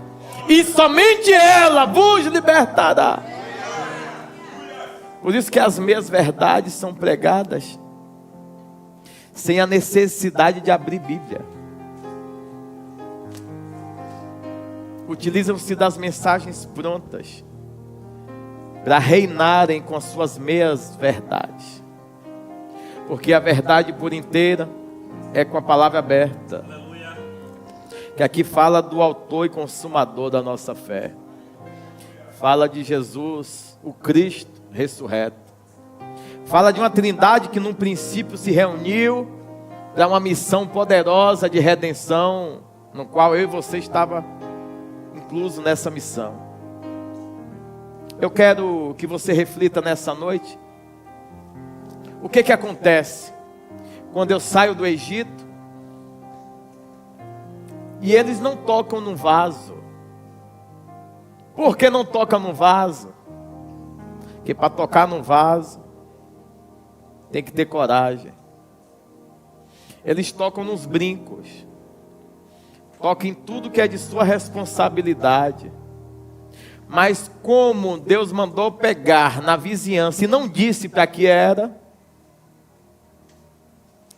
e somente ela vos libertará. Por isso que as meias verdades são pregadas sem a necessidade de abrir Bíblia. utilizam-se das mensagens prontas para reinarem com as suas meias verdades. Porque a verdade por inteira é com a palavra aberta, que aqui fala do autor e consumador da nossa fé. Fala de Jesus, o Cristo ressurreto. Fala de uma trindade que num princípio se reuniu para uma missão poderosa de redenção, no qual eu e você estava incluso nessa missão. Eu quero que você reflita nessa noite. O que acontece quando eu saio do Egito e eles não tocam no vaso? Por que não tocam no vaso? Porque para tocar no vaso tem que ter coragem. Eles tocam nos brincos, tocam em tudo que é de sua responsabilidade. Mas como Deus mandou pegar na vizinhança e não disse para que era,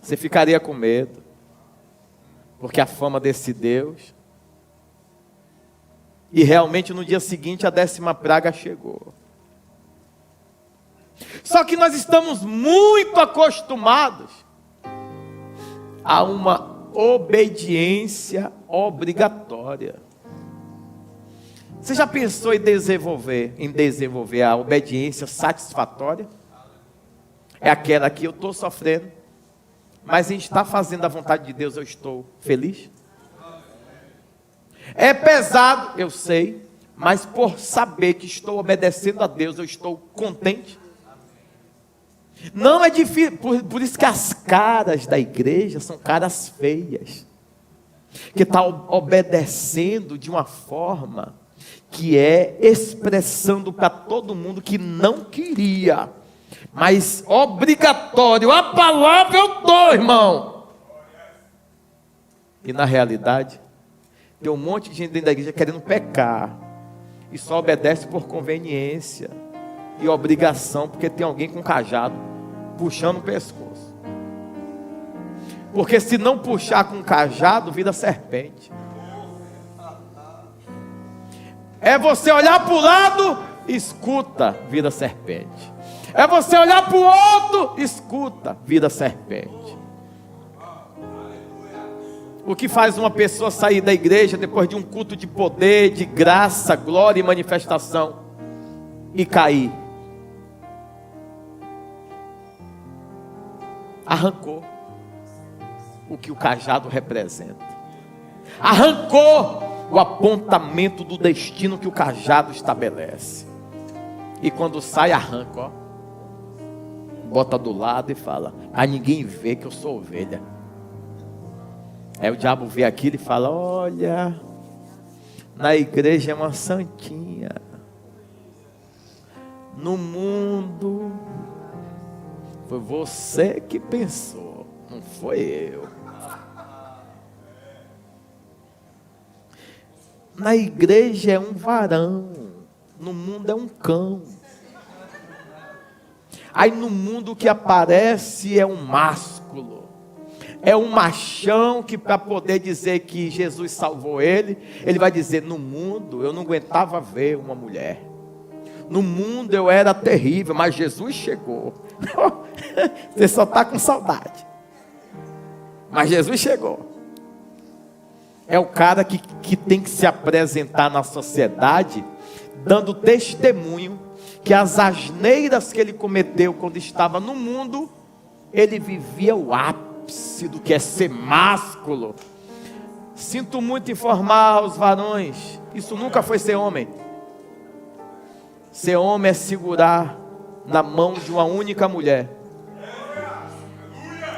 você ficaria com medo. Porque a fama desse Deus. E realmente no dia seguinte a 10ª praga chegou. Só que nós estamos muito acostumados a uma obediência obrigatória. Você já pensou em desenvolver a obediência satisfatória? É aquela que eu estou sofrendo, mas em estar fazendo a vontade de Deus eu estou feliz? É pesado, eu sei, mas por saber que estou obedecendo a Deus eu estou contente. Não é difícil, por isso que as caras da igreja são caras feias, que está obedecendo de uma forma que é expressando para todo mundo que não queria, mas obrigatório, a palavra eu dou, irmão. E na realidade, tem um monte de gente dentro da igreja querendo pecar, e só obedece por conveniência e obrigação, porque tem alguém com cajado puxando o pescoço. Porque se não puxar com cajado, vira serpente. É você olhar para o lado, escuta, vira serpente. É você olhar para o outro, escuta, vira serpente. O que faz uma pessoa sair da igreja depois de um culto de poder, de graça, glória e manifestação e cair? Arrancou o que o cajado representa. Arrancou o apontamento do destino que o cajado estabelece. E quando sai, arranca, ó. Bota do lado e fala: a ninguém vê que eu sou ovelha. Aí o diabo vê aquilo e fala: olha, na igreja é uma santinha. No mundo foi você que pensou, não foi eu. Na igreja é um varão, no mundo é um cão. Aí no mundo o que aparece é um másculo, é um machão que para poder dizer que Jesus salvou ele, ele vai dizer: no mundo eu não aguentava ver uma mulher, no mundo eu era terrível, mas Jesus chegou. Você só está com saudade, mas Jesus chegou. É o cara que tem que se apresentar na sociedade, dando testemunho que as asneiras que ele cometeu quando estava no mundo, ele vivia o ápice do que é ser másculo. Sinto muito informar aos varões, isso nunca foi ser homem. Ser homem é segurar na mão de uma única mulher,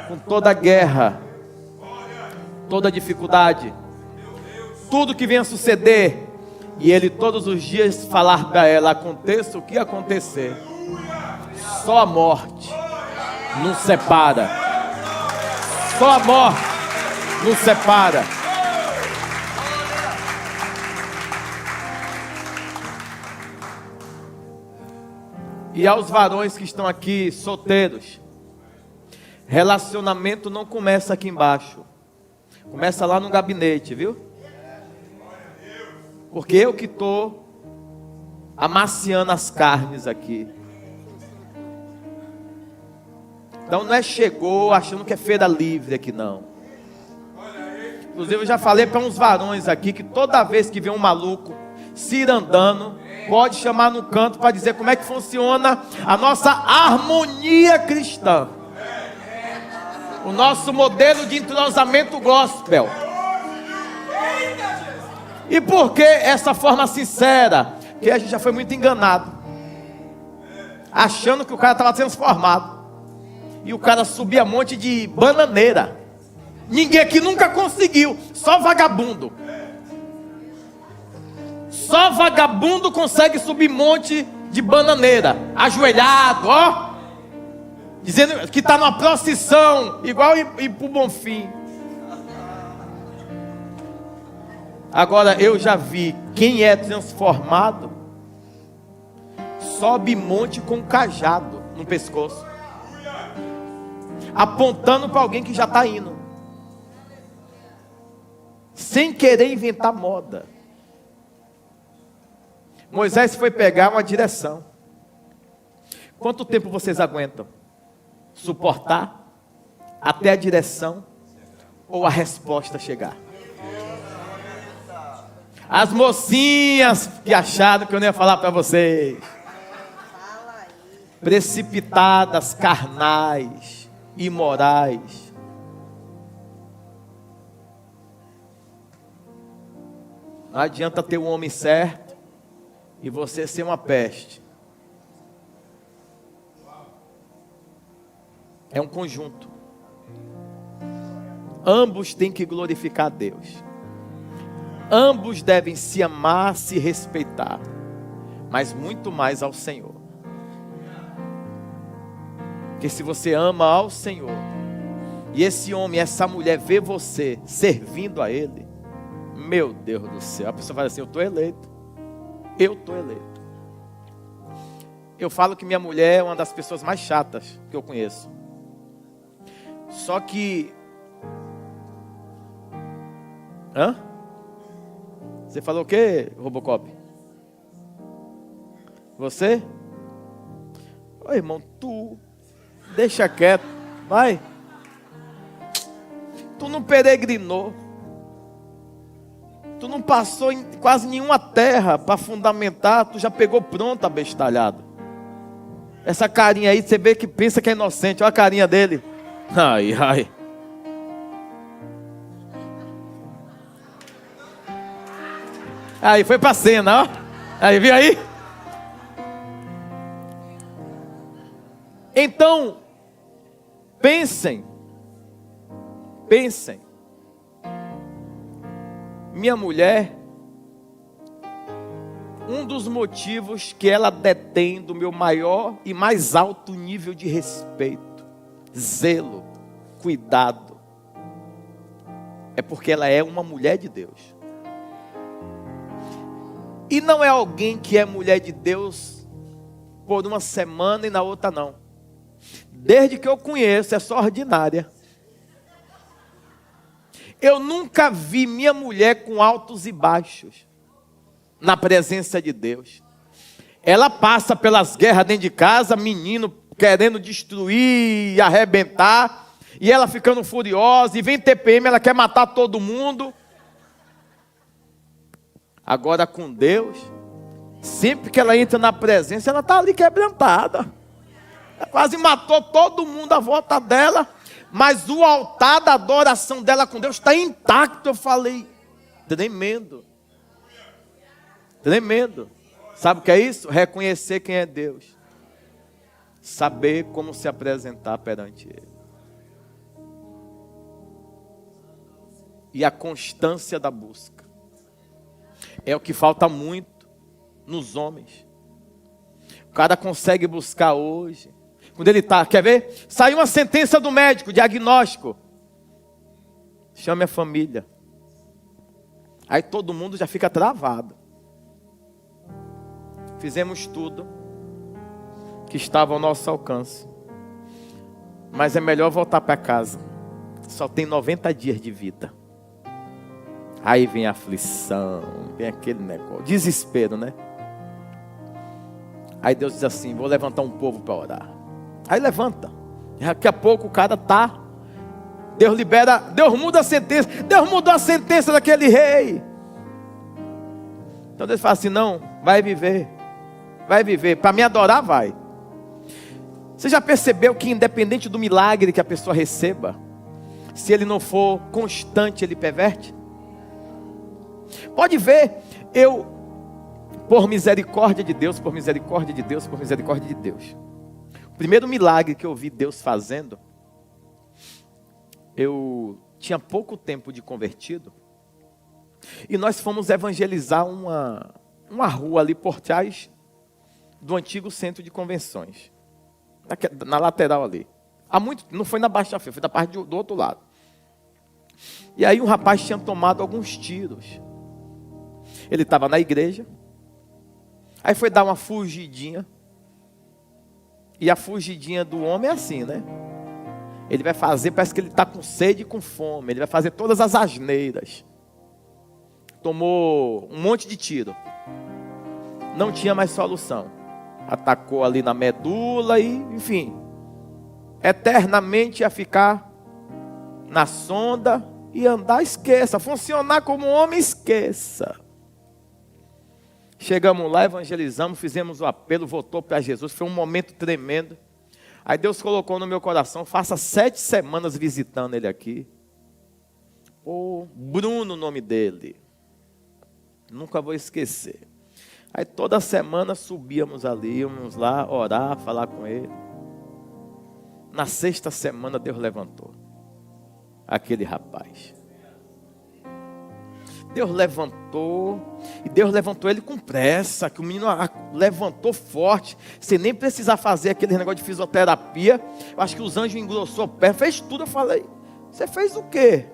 com toda a guerra, toda a dificuldade, tudo que venha suceder, e ele todos os dias falar para ela: aconteça o que acontecer, só a morte nos separa, só a morte nos separa. E aos varões que estão aqui solteiros, relacionamento não começa aqui embaixo, começa lá no gabinete, viu? Porque eu que estou amaciando as carnes aqui. Então não é chegou achando que é feira livre aqui não. Inclusive eu já falei para uns varões aqui que toda vez que vem um maluco cirandando, pode chamar no canto para dizer como é que funciona a nossa harmonia cristã. O nosso modelo de entrosamento gospel. E por que essa forma sincera? Porque a gente já foi muito enganado, achando que o cara estava transformado. E o cara subia um monte de bananeira. Ninguém aqui nunca conseguiu, só vagabundo. Só vagabundo consegue subir monte de bananeira, ajoelhado, ó, dizendo que está numa procissão, igual ir para o Bonfim. Agora eu já vi quem é transformado, sobe monte com cajado no pescoço, apontando para alguém que já está indo, sem querer inventar moda. Moisés foi pegar uma direção. Quanto tempo vocês aguentam suportar até a direção ou a resposta chegar? As mocinhas que acharam que eu não ia falar para vocês, precipitadas, carnais, imorais. Não adianta ter um homem certo e você ser uma peste. É um conjunto. Ambos têm que glorificar a Deus. Ambos devem se amar, se respeitar, mas muito mais ao Senhor. Porque se você ama ao Senhor, e esse homem, essa mulher vê você servindo a Ele, meu Deus do céu, a pessoa fala assim: eu estou eleito. Eu estou eleito. Eu falo que minha mulher é uma das pessoas mais chatas que eu conheço. Só que... Você falou o quê, Robocop? Você? Ô irmão, tu deixa quieto, vai. Tu não peregrinou. Tu não passou em quase nenhuma terra para fundamentar, tu já pegou pronto abestalhado. Essa carinha aí, você vê que pensa que é inocente, olha a carinha dele. Ai, ai. Aí, foi pra cena, ó. Aí, viu aí? Então, pensem. Minha mulher, um dos motivos que ela detém do meu maior e mais alto nível de respeito, zelo, cuidado, é porque ela é uma mulher de Deus. E não é alguém que é mulher de Deus por uma semana e na outra não. Desde que eu conheço, é só ordinária. Eu nunca vi minha mulher com altos e baixos na presença de Deus. Ela passa pelas guerras dentro de casa, menino querendo destruir e arrebentar, e ela ficando furiosa, e vem TPM, ela quer matar todo mundo. Agora com Deus, sempre que ela entra na presença, ela está ali quebrantada. Ela quase matou todo mundo à volta dela, mas o altar da adoração dela com Deus está intacto. Eu falei, tremendo. Tremendo. Sabe o que é isso? Reconhecer quem é Deus. Saber como se apresentar perante Ele. E a constância da busca. É o que falta muito nos homens. O cara consegue buscar hoje. Quando ele está, quer ver? Saiu uma sentença do médico, diagnóstico. Chame a família. Aí todo mundo já fica travado. Fizemos tudo que estava ao nosso alcance. Mas é melhor voltar para casa. Só tem 90 dias de vida. Aí vem a aflição, vem aquele negócio, desespero, né? Aí Deus diz assim: vou levantar um povo para orar. Aí levanta. Daqui a pouco o cara tá. Deus libera, Deus muda a sentença. Deus mudou a sentença daquele rei. Então Deus fala assim: não, vai viver. Vai viver, para me adorar vai. Você já percebeu que independente do milagre que a pessoa receba, se ele não for constante, ele perverte? Pode ver, por misericórdia de Deus, por misericórdia de Deus, por misericórdia de Deus. O primeiro milagre que eu vi Deus fazendo, eu tinha pouco tempo de convertido, e nós fomos evangelizar uma rua ali por trás do antigo centro de convenções, na lateral ali. Não foi na Baixa Fé, foi da parte do outro lado. E aí um rapaz tinha tomado alguns tiros. Ele estava na igreja, aí foi dar uma fugidinha. E a fugidinha do homem é assim, né? Ele vai fazer, parece que ele está com sede e com fome. Ele vai fazer todas as asneiras. Tomou um monte de tiro. Não tinha mais solução. Atacou ali na medula e, enfim, eternamente ia ficar na sonda e andar, esqueça. Funcionar como homem, esqueça. Chegamos lá, evangelizamos, fizemos o apelo, voltou para Jesus. Foi um momento tremendo. Aí Deus colocou no meu coração: faça 7 semanas visitando ele aqui. Bruno, o nome dele. Nunca vou esquecer. Aí toda semana subíamos ali, íamos lá orar, falar com ele. Na 6ª semana Deus levantou aquele rapaz. Deus levantou, e Deus levantou ele com pressa, que o menino levantou forte, sem nem precisar fazer aquele negócio de fisioterapia. Eu acho que os anjos engrossou o pé, fez tudo. Eu falei: você fez o quê?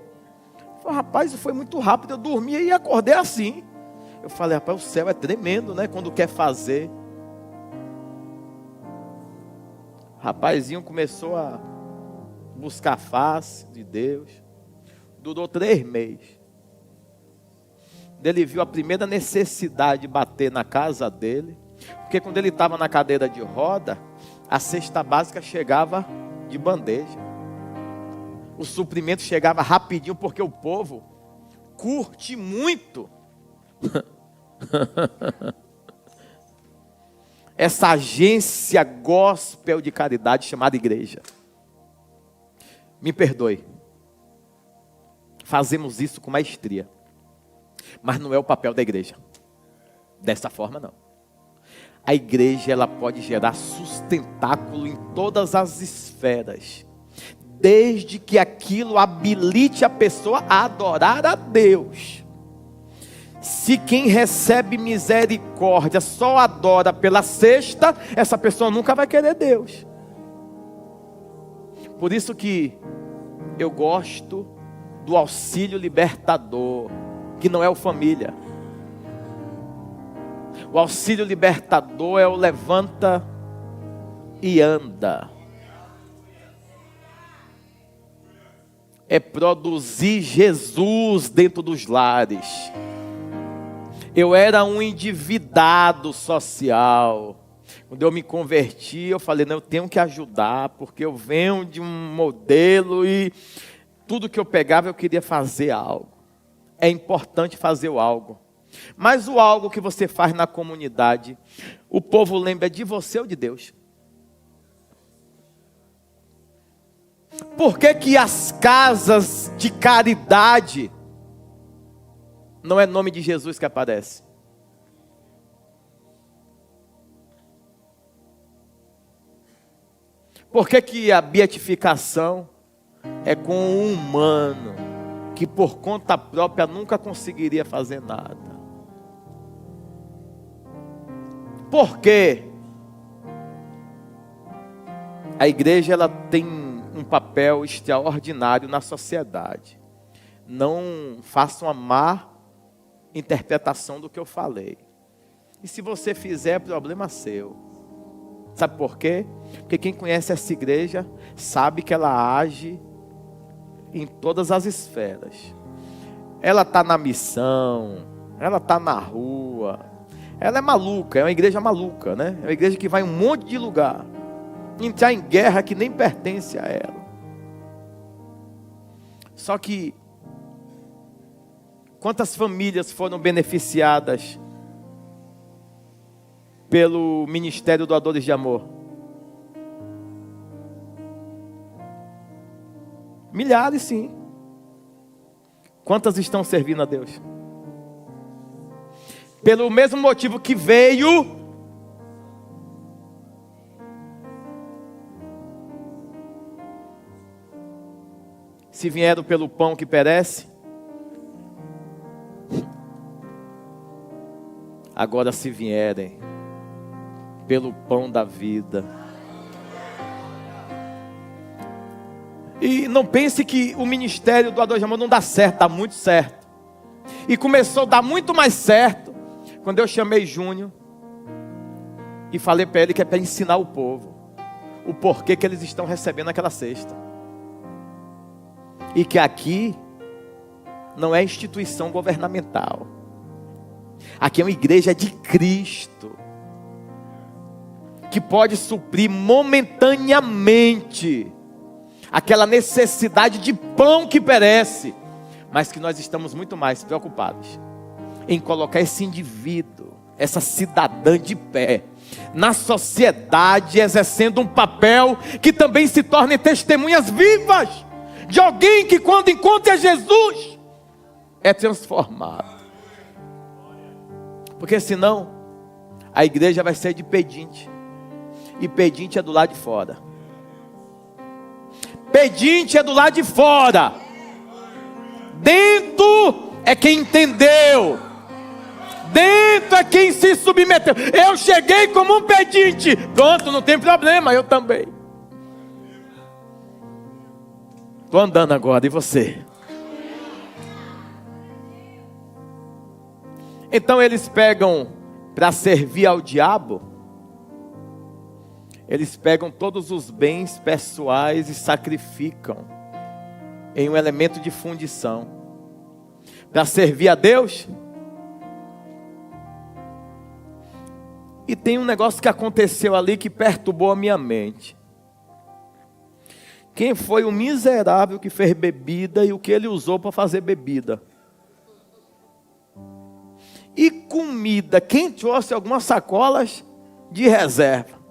Ele falou: rapaz, isso foi muito rápido, eu dormia e acordei assim. Eu falei: rapaz, o céu é tremendo, né, quando quer fazer. O rapazinho começou a buscar a face de Deus. Durou 3 meses. Ele viu a primeira necessidade bater na casa dele, porque quando ele estava na cadeira de roda, a cesta básica chegava de bandeja. O suprimento chegava rapidinho, porque o povo curte muito essa agência gospel de caridade chamada igreja. Me perdoe, fazemos isso com maestria, mas não é o papel da igreja. Dessa forma não. A igreja, ela pode gerar sustentáculo em todas as esferas, desde que aquilo habilite a pessoa a adorar a Deus. Se quem recebe misericórdia só adora pela cesta, essa pessoa nunca vai querer Deus. Por isso que eu gosto do auxílio libertador, que não é o família. O auxílio libertador é o levanta e anda. É produzir Jesus dentro dos lares. Eu era um endividado social. Quando eu me converti, eu falei: não, eu tenho que ajudar, porque eu venho de um modelo e tudo que eu pegava eu queria fazer algo. É importante fazer o algo. Mas o algo que você faz na comunidade, o povo lembra de você ou de Deus? Por que que as casas de caridade não é nome de Jesus que aparece? Por que que a beatificação é com um humano que por conta própria nunca conseguiria fazer nada? Por quê? A igreja, ela tem um papel extraordinário na sociedade. Não façam a má interpretação do que eu falei. E se você fizer, é problema seu. Sabe por quê? Porque quem conhece essa igreja sabe que ela age em todas as esferas. ela está na missão, ela está na rua, ela é maluca, é uma igreja maluca, né? É uma igreja que vai em um monte de lugar, entrar em guerra que nem pertence a ela. Só que, quantas famílias foram beneficiadas pelo Ministério Doadores de Amor? Milhares, sim. Quantas estão servindo a Deus? Pelo mesmo motivo que veio, se vieram pelo pão que perece, agora se vierem pelo pão da vida. E não pense que o ministério do Doador de Amor não dá certo, dá muito certo. E começou a dar muito mais certo quando eu chamei Júnior e falei para ele que é para ensinar o povo o porquê que eles estão recebendo aquela cesta. E que aqui não é instituição governamental. Aqui é uma igreja de Cristo, que pode suprir momentaneamente aquela necessidade de pão que perece, mas que nós estamos muito mais preocupados em colocar esse indivíduo, essa cidadã de pé, na sociedade, exercendo um papel que também se torne testemunhas vivas de alguém que, quando encontra Jesus, é transformado. Porque senão a igreja vai ser de pedinte, e pedinte é do lado de fora. Pedinte é do lado de fora. Dentro é quem entendeu. Dentro é quem se submeteu. Eu cheguei como um pedinte. Pronto, não tem problema, eu também. Estou andando agora, e você? Então eles pegam para servir ao diabo. Eles pegam todos os bens pessoais e sacrificam em um elemento de fundição. Para servir a Deus. E tem um negócio que aconteceu ali que perturbou a minha mente. Quem foi o miserável que fez bebida e o que ele usou para fazer bebida? E comida, quem trouxe algumas sacolas de reserva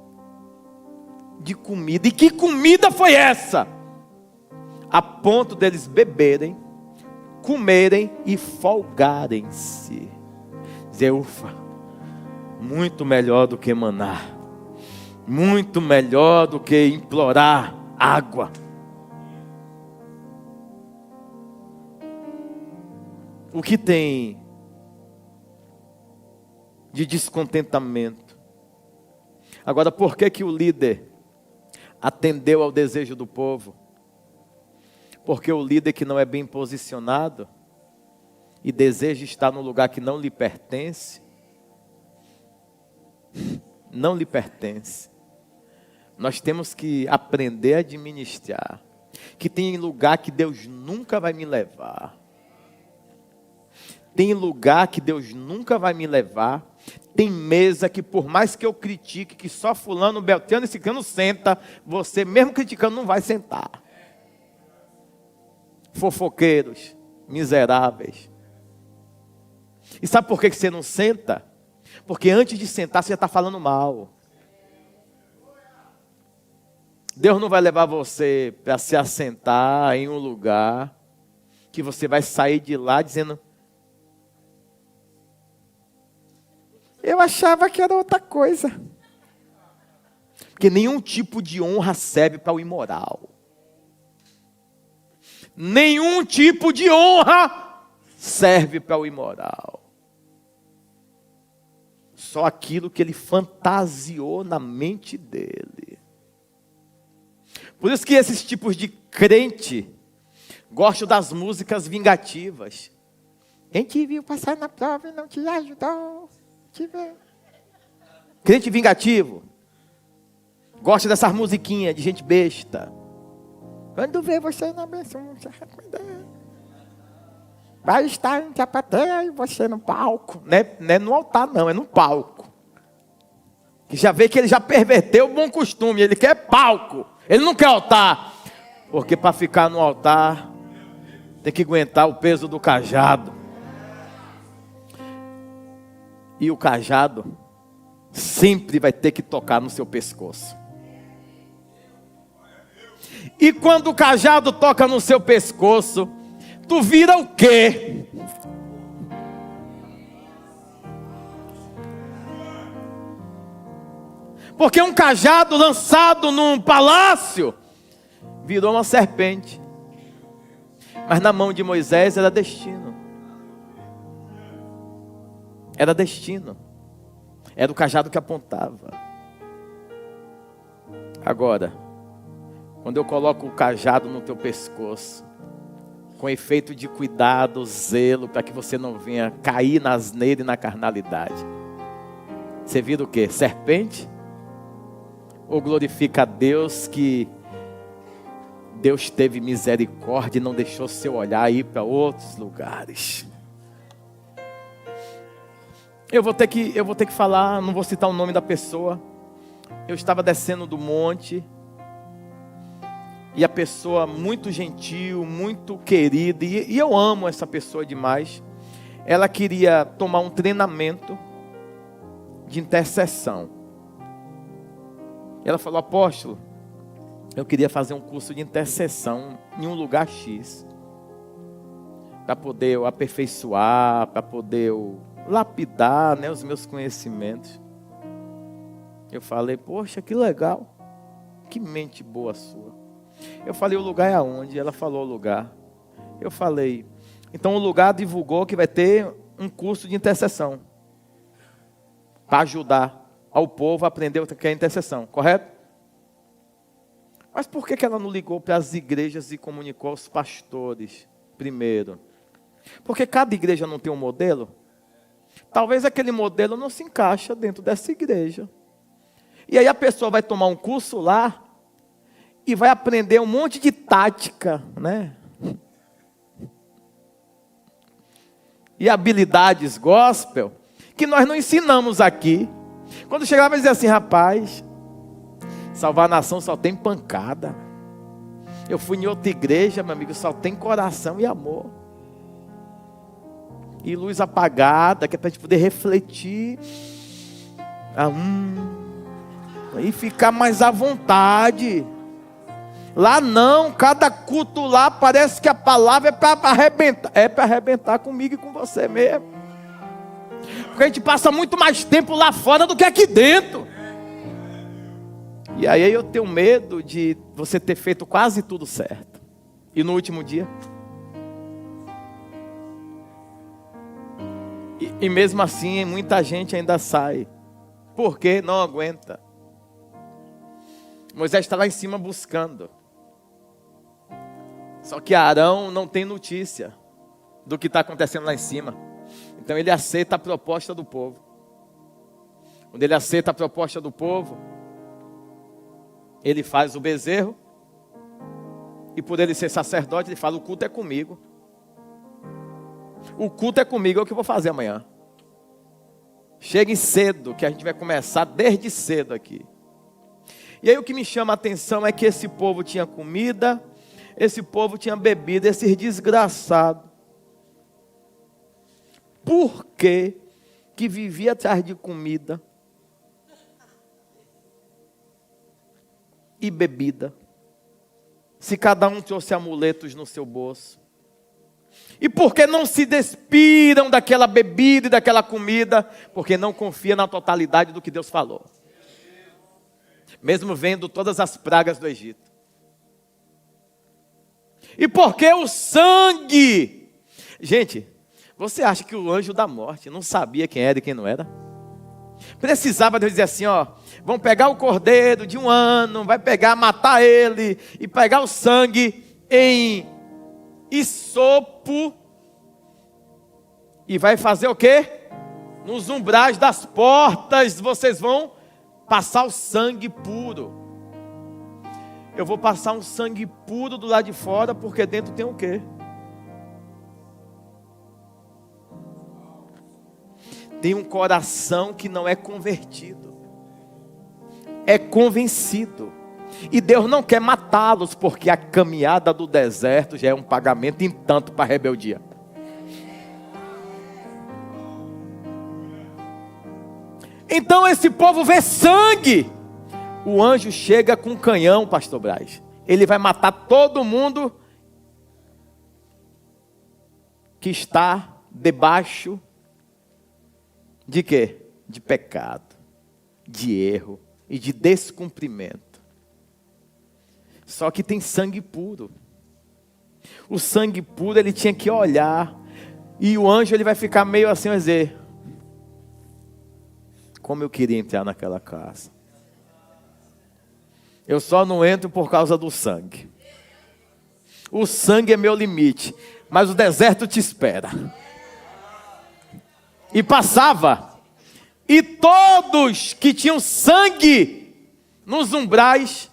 de comida? E que comida foi essa? A ponto deles beberem, comerem e folgarem-se. Dizer, ufa, muito melhor do que maná, muito melhor do que implorar água. O que tem de descontentamento? Agora, por que que o líder atendeu ao desejo do povo? Porque o líder que não é bem posicionado e deseja estar no lugar que não lhe pertence, não lhe pertence. Nós temos que aprender a administrar. Que tem lugar que Deus nunca vai me levar. Tem lugar que Deus nunca vai me levar. Tem mesa que, por mais que eu critique, que só fulano, beltrano e ciclano senta, você mesmo criticando não vai sentar. Fofoqueiros, miseráveis. E sabe por que você não senta? Porque antes de sentar você já está falando mal. Deus não vai levar você para se assentar em um lugar que você vai sair de lá dizendo: eu achava que era outra coisa. Porque nenhum tipo de honra serve para o imoral. Nenhum tipo de honra serve para o imoral. Só aquilo que ele fantasiou na mente dele. Por isso que esses tipos de crente gostam das músicas vingativas. Quem te viu passar na prova e não te ajudou. Crente vingativo gosta dessas musiquinhas de gente besta. Quando vê você na benção, vai estar em Tiapaté e você no palco. Não é no altar não, é no palco. Que já vê que ele já perverteu o bom costume, ele quer palco, ele não quer altar. Porque para ficar no altar, tem que aguentar o peso do cajado. E o cajado sempre vai ter que tocar no seu pescoço. E quando o cajado toca no seu pescoço, tu vira o quê? Porque um cajado lançado num palácio virou uma serpente. Mas na mão de Moisés era destino. Era destino. Era o cajado que apontava. Agora, quando eu coloco o cajado no teu pescoço, com efeito de cuidado, zelo, para que você não venha cair na asneira e na carnalidade, você vira o quê? Serpente? Ou glorifica a Deus que Deus teve misericórdia e não deixou seu olhar ir para outros lugares? Eu vou ter que falar, não vou citar o nome da pessoa. Eu estava descendo do monte e a pessoa muito gentil, muito querida, e eu amo essa pessoa demais. Ela queria tomar um treinamento de intercessão. Ela falou: apóstolo, eu queria fazer um curso de intercessão em um lugar X, para poder eu aperfeiçoar, para poder eu lapidar, né, os meus conhecimentos. Eu falei: poxa, que legal, que mente boa sua. Eu falei: o lugar é aonde? Ela falou o lugar. Eu falei: então o lugar divulgou que vai ter um curso de intercessão, para ajudar ao povo a aprender o que é intercessão, correto? Mas por que ela não ligou para as igrejas e comunicou aos pastores primeiro? Porque cada igreja não tem um modelo. Talvez aquele modelo não se encaixa dentro dessa igreja. E aí a pessoa vai tomar um curso lá e vai aprender um monte de tática, né? E habilidades gospel que nós não ensinamos aqui. Quando chegava, vai dizer assim: rapaz, salvar a nação só tem pancada. Eu fui em outra igreja, meu amigo, só tem coração e amor. E luz apagada, que é para a gente poder refletir. E ficar mais à vontade. Lá não, cada culto lá parece que a palavra é para arrebentar. É para arrebentar comigo e com você mesmo. Porque a gente passa muito mais tempo lá fora do que aqui dentro. E aí eu tenho medo de você ter feito quase tudo certo e no último dia. E mesmo assim muita gente ainda sai. Por quê? Não aguenta. Moisés está lá em cima buscando. Só que Arão não tem notícia do que está acontecendo lá em cima. Então ele aceita a proposta do povo. Quando ele aceita a proposta do povo, ele faz o bezerro. E por ele ser sacerdote, ele fala: o culto é comigo. O culto é comigo, é o que eu vou fazer amanhã. Cheguem cedo, que a gente vai começar desde cedo aqui. E aí o que me chama a atenção é que esse povo tinha comida, esse povo tinha bebida, esses desgraçados. Por que vivia atrás de comida e bebida, se cada um trouxe amuletos no seu bolso? E por que não se despiram daquela bebida e daquela comida? Porque não confia na totalidade do que Deus falou. Mesmo vendo todas as pragas do Egito. E por que o sangue? Gente, você acha que o anjo da morte não sabia quem era e quem não era? Precisava Deus dizer assim: ó, vão pegar o cordeiro de 1 ano, vai pegar, matar ele, e pegar o sangue em isopo, e vai fazer o quê? Nos umbrais das portas, vocês vão passar o sangue puro. Eu vou passar um sangue puro do lado de fora, porque dentro tem o quê? tem um coração que não é convertido, é convencido. E Deus não quer matá-los, porque a caminhada do deserto já é um pagamento em tanto para a rebeldia. Então esse povo vê sangue. O anjo chega com um canhão, pastor Braz. Ele vai matar todo mundo que está debaixo de quê? De pecado, de erro e de descumprimento. Só que tem sangue puro. O sangue puro ele tinha que olhar. E o anjo ele vai ficar meio assim, vai dizer: como eu queria entrar naquela casa. Eu só não entro por causa do sangue. O sangue é meu limite, mas o deserto te espera. E passava, e todos que tinham sangue nos umbrais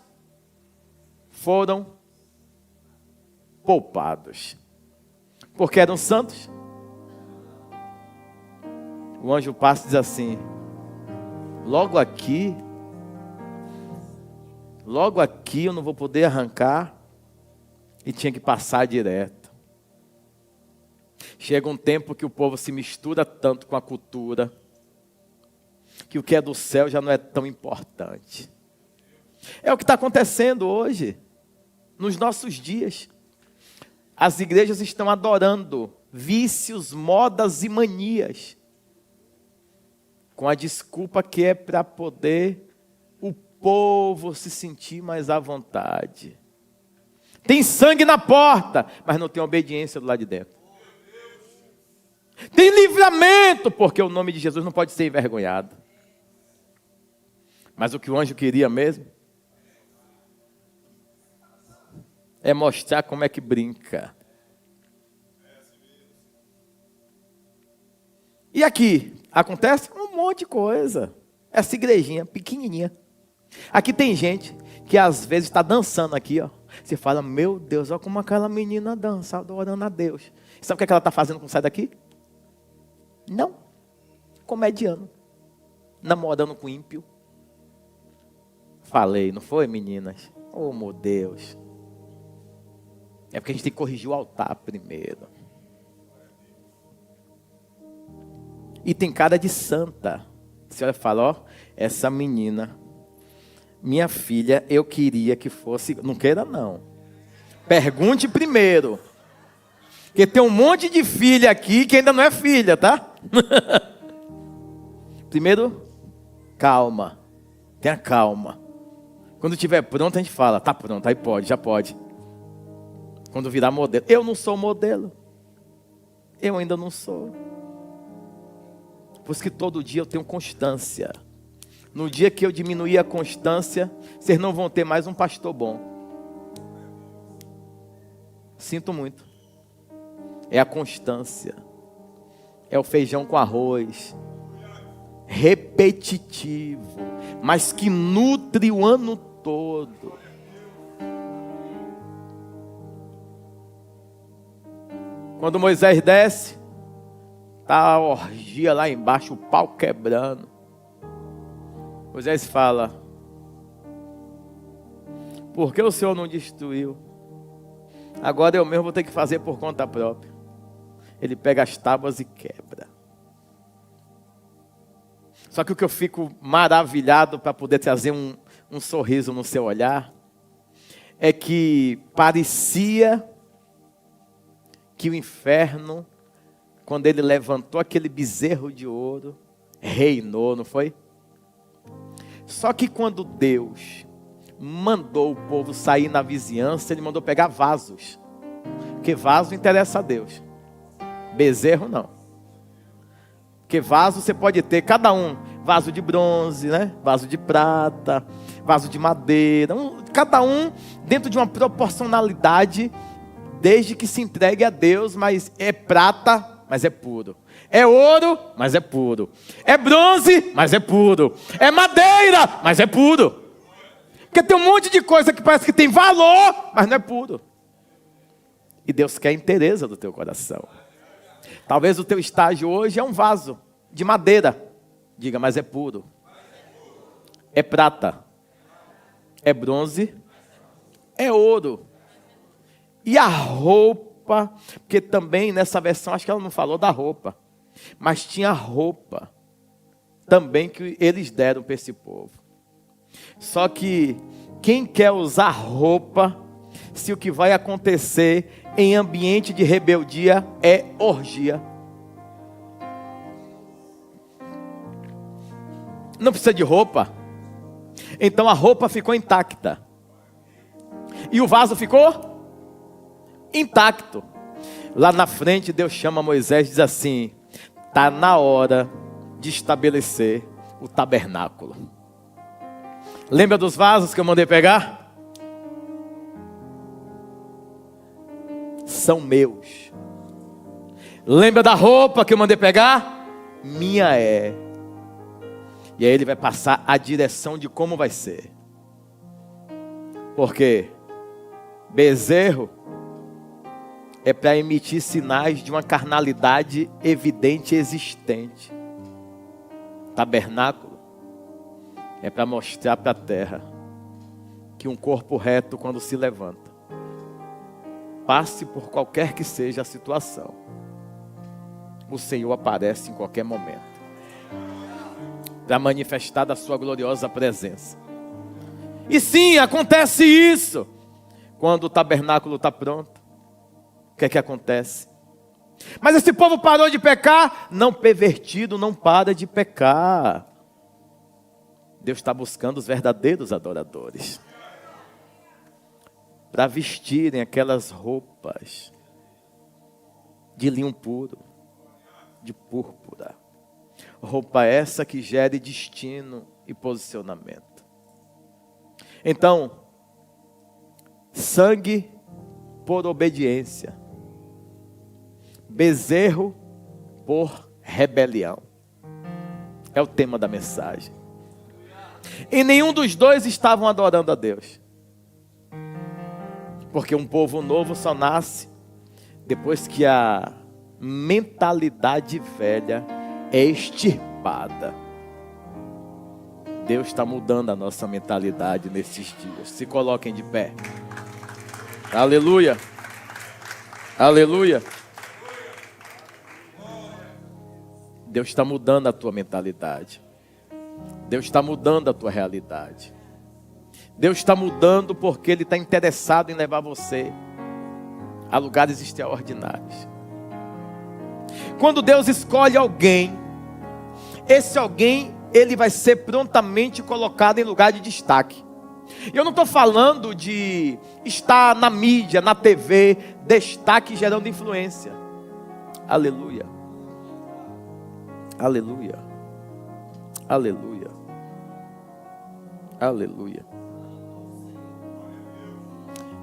foram poupados, porque eram santos. O anjo passa e diz assim: logo aqui eu não vou poder arrancar, e tinha que passar direto. Chega um tempo que o povo se mistura tanto com a cultura, que o que é do céu já não é tão importante. É o que está acontecendo hoje, nos nossos dias. As igrejas estão adorando vícios, modas e manias, com a desculpa que é para poder o povo se sentir mais à vontade. Tem sangue na porta, mas não tem obediência do lado de dentro. Tem livramento, porque o nome de Jesus não pode ser envergonhado. Mas o que o anjo queria mesmo é mostrar como é que brinca. E aqui acontece um monte de coisa. Essa igrejinha pequenininha. Aqui tem gente que às vezes está dançando aqui, ó. Você fala: meu Deus, olha como aquela menina dança, adorando a Deus. Sabe o que ela está fazendo quando sai daqui? Não. Comediando. Namorando com ímpio. Falei, não foi, meninas? Oh, meu Deus. É porque a gente tem que corrigir o altar primeiro. E tem cara de santa. Você olha e fala: ó, essa menina, minha filha, eu queria que fosse. Não queira não. Pergunte primeiro. Porque tem um monte de filha aqui que ainda não é filha, tá? Primeiro, calma. Tenha calma. Quando estiver pronto, a gente fala: tá pronto, aí pode, já pode. Quando virar modelo. Eu não sou modelo. Eu ainda não sou. Por isso que todo dia eu tenho constância. No dia que eu diminuir a constância, vocês não vão ter mais um pastor bom. Sinto muito. É a constância. É o feijão com arroz. Repetitivo. Mas que nutre o ano todo. Quando Moisés desce, está a orgia lá embaixo, o pau quebrando. Moisés fala: por que o Senhor não destruiu? Agora eu mesmo vou ter que fazer por conta própria. Ele pega as tábuas e quebra. Só que o que eu fico maravilhado para poder trazer um sorriso no seu olhar, é que parecia que o inferno, quando ele levantou aquele bezerro de ouro, reinou, não foi? Só que quando Deus mandou o povo sair na vizinhança, ele mandou pegar vasos. Porque vaso interessa a Deus. Bezerro não. Porque vaso você pode ter, cada um, vaso de bronze, né? Vaso de prata, vaso de madeira, cada um dentro de uma proporcionalidade, desde que se entregue a Deus. Mas é prata, mas é puro. É ouro, mas é puro. É bronze, mas é puro. É madeira, mas é puro. Porque tem um monte de coisa que parece que tem valor, mas não é puro. E Deus quer a inteireza do teu coração. Talvez o teu estágio hoje é um vaso. de madeira. Diga, mas é puro. É prata. É bronze. É ouro. E a roupa, porque também nessa versão, acho que ela não falou da roupa, mas tinha roupa também que eles deram para esse povo. Só que quem quer usar roupa, se o que vai acontecer em ambiente de rebeldia é orgia. Não precisa de roupa. Então a roupa ficou intacta. E o vaso ficou intacto. Lá na frente Deus chama Moisés e diz assim: está na hora de estabelecer o tabernáculo. Lembra dos vasos que eu mandei pegar? São meus. Lembra da roupa que eu mandei pegar? Minha é. E aí ele vai passar a direção de como vai ser. Porque bezerro é para emitir sinais de uma carnalidade evidente e existente. Tabernáculo é para mostrar para a terra que um corpo reto, quando se levanta, passe por qualquer que seja a situação, o Senhor aparece em qualquer momento para manifestar da sua gloriosa presença. E sim, acontece isso. Quando o tabernáculo está pronto, o que é que acontece? Mas esse povo parou de pecar? Não, pervertido não para de pecar. Deus está buscando os verdadeiros adoradores para vestirem aquelas roupas de linho puro, de púrpura. Roupa essa que gere destino e posicionamento. Então, sangue por obediência, bezerro por rebelião. É o tema da mensagem. E nenhum dos dois estavam adorando a Deus. Porque um povo novo só nasce depois que a mentalidade velha é extirpada. Deus está mudando a nossa mentalidade nesses dias. Se coloquem de pé. Aleluia. Aleluia. Deus está mudando a tua mentalidade. Deus está mudando a tua realidade. Deus está mudando porque Ele está interessado em levar você a lugares extraordinários. Quando Deus escolhe alguém, esse alguém, ele vai ser prontamente colocado em lugar de destaque. Eu não estou falando de estar na mídia, na TV, destaque gerando influência. Aleluia. Aleluia. Aleluia. Aleluia.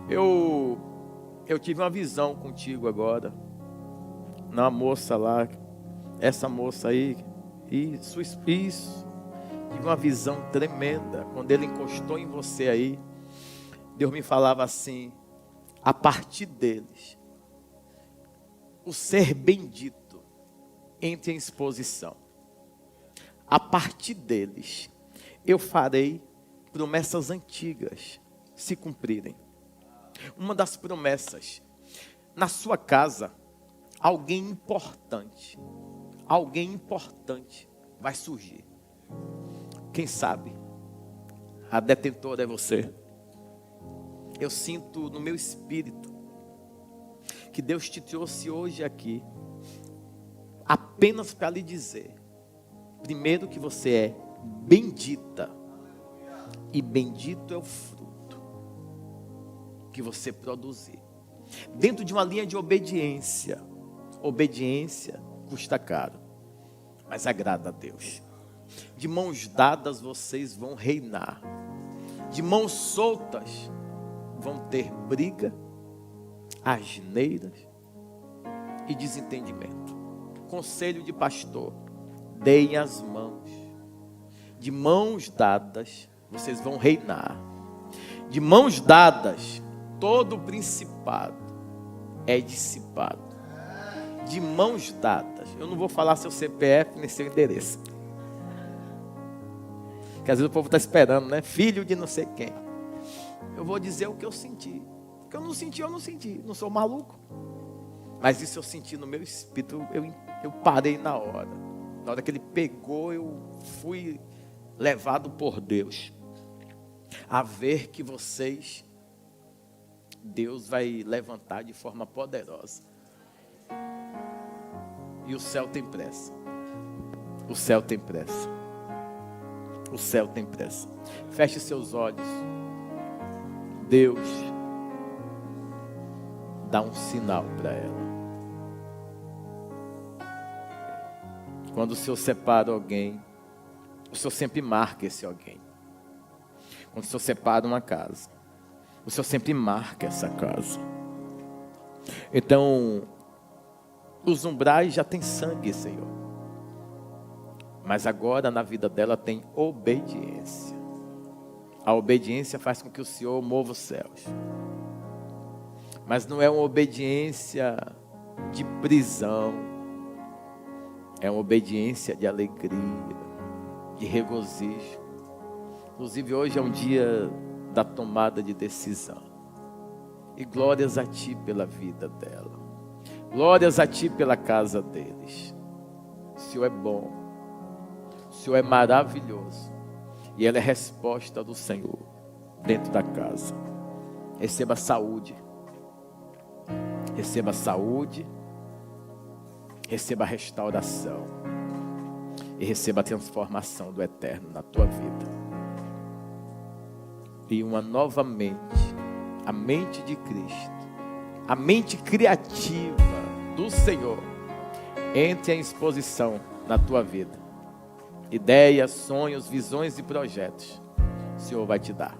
Eu tive uma visão contigo agora. Na moça lá, essa moça aí, isso. Tive uma visão tremenda. Quando ele encostou em você aí, Deus me falava assim: a partir deles, o ser bendito entre em exposição. A partir deles, eu farei promessas antigas se cumprirem. Uma das promessas, na sua casa, alguém importante vai surgir. Quem sabe a detentora é você. Eu sinto no meu espírito que Deus te trouxe hoje aqui apenas para lhe dizer, primeiro, que você é bendita, e bendito é o fruto que você produzir dentro de uma linha de obediência. Obediência custa caro, mas agrada a Deus. De mãos dadas vocês vão reinar, de mãos soltas vão ter briga, asneiras e desentendimento. Conselho de pastor: deem as mãos. De mãos dadas vocês vão reinar. De mãos dadas todo o principado é dissipado. de mãos dadas. Eu não vou falar seu CPF nem seu endereço. Porque às vezes o povo está esperando, né? Filho de não sei quem. Eu vou dizer o que eu senti. O que eu não senti, eu não senti. Não sou maluco. Mas isso eu senti no meu espírito. Eu parei na hora. Na hora que ele pegou, eu fui levado por Deus a ver que vocês, Deus vai levantar de forma poderosa. E o céu tem pressa. O céu tem pressa. O céu tem pressa. Feche seus olhos. Deus dá um sinal para ela. Quando o Senhor separa alguém, o Senhor sempre marca esse alguém. Quando o Senhor separa uma casa, o Senhor sempre marca essa casa. Então, os umbrais já tem sangue, Senhor. Mas agora na vida dela tem obediência. A obediência faz com que o Senhor mova os céus. Mas não é uma obediência de prisão. É uma obediência de alegria, de regozijo. Inclusive hoje é um dia da tomada de decisão. E glórias a Ti pela vida dela. Glórias a Ti pela casa deles. O Senhor é bom. O Senhor é maravilhoso. E ela é resposta do Senhor dentro da casa. Receba saúde. Receba saúde. Receba restauração. E receba a transformação do eterno na tua vida. E uma nova mente. A mente de Cristo. A mente criativa do Senhor. Entre em exposição na tua vida. Ideias, sonhos, visões e projetos. O Senhor vai te dar.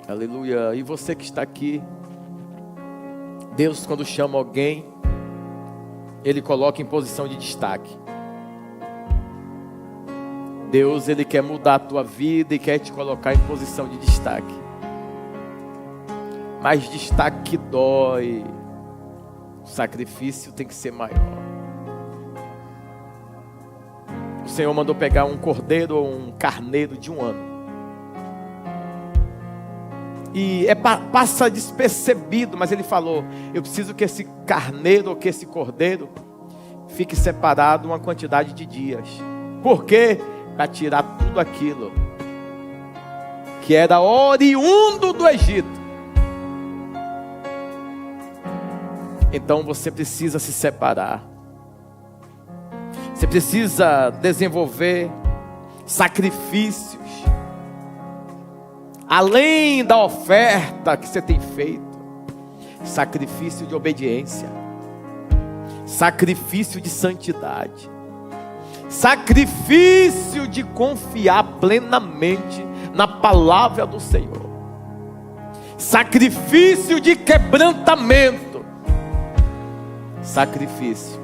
Aleluia. E você que está aqui. Deus, quando chama alguém, Ele coloca em posição de destaque. Deus, Ele quer mudar a tua vida e quer te colocar em posição de destaque. Mas destaque que dói. O sacrifício tem que ser maior. O Senhor mandou pegar um cordeiro ou um carneiro de 1 ano. E passa despercebido, mas Ele falou: eu preciso que esse carneiro ou que esse cordeiro fique separado uma quantidade de dias. Por quê? Para tirar tudo aquilo que era oriundo do Egito. Então você precisa se separar. Você precisa desenvolver sacrifícios. Além da oferta que você tem feito. Sacrifício de obediência. Sacrifício de santidade. Sacrifício de confiar plenamente na palavra do Senhor. Sacrifício de quebrantamento. Sacrifício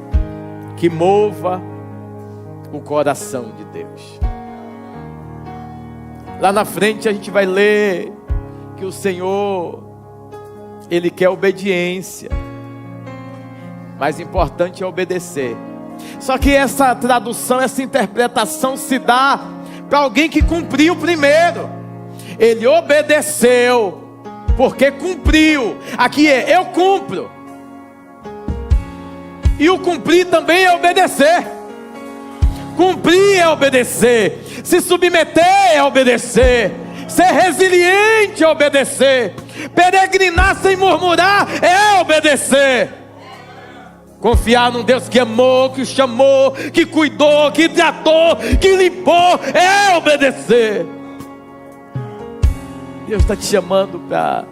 que mova o coração de Deus. Lá na frente a gente vai ler que o Senhor, Ele quer obediência. Mais importante é obedecer. Só que essa tradução, essa interpretação se dá para alguém que cumpriu primeiro. Ele obedeceu porque cumpriu. Aqui é eu cumpro. E o cumprir também é obedecer. Cumprir é obedecer. Se submeter é obedecer. Ser resiliente é obedecer. Peregrinar sem murmurar é obedecer. Confiar num Deus que amou, que chamou, que cuidou, que tratou, que limpou, é obedecer. Deus está te chamando para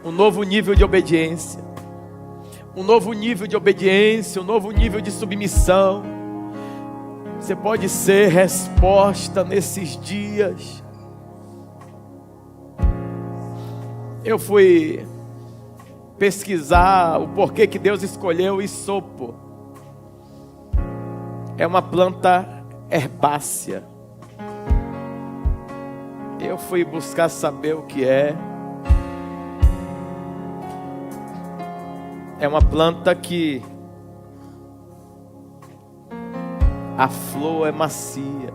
um novo nível de obediência. Um novo nível de obediência, um novo nível de submissão. Você pode ser resposta nesses dias. Eu fui pesquisar o porquê que Deus escolheu o isopo. É uma planta herbácea. Eu fui buscar saber o que é. é uma planta que a flor é macia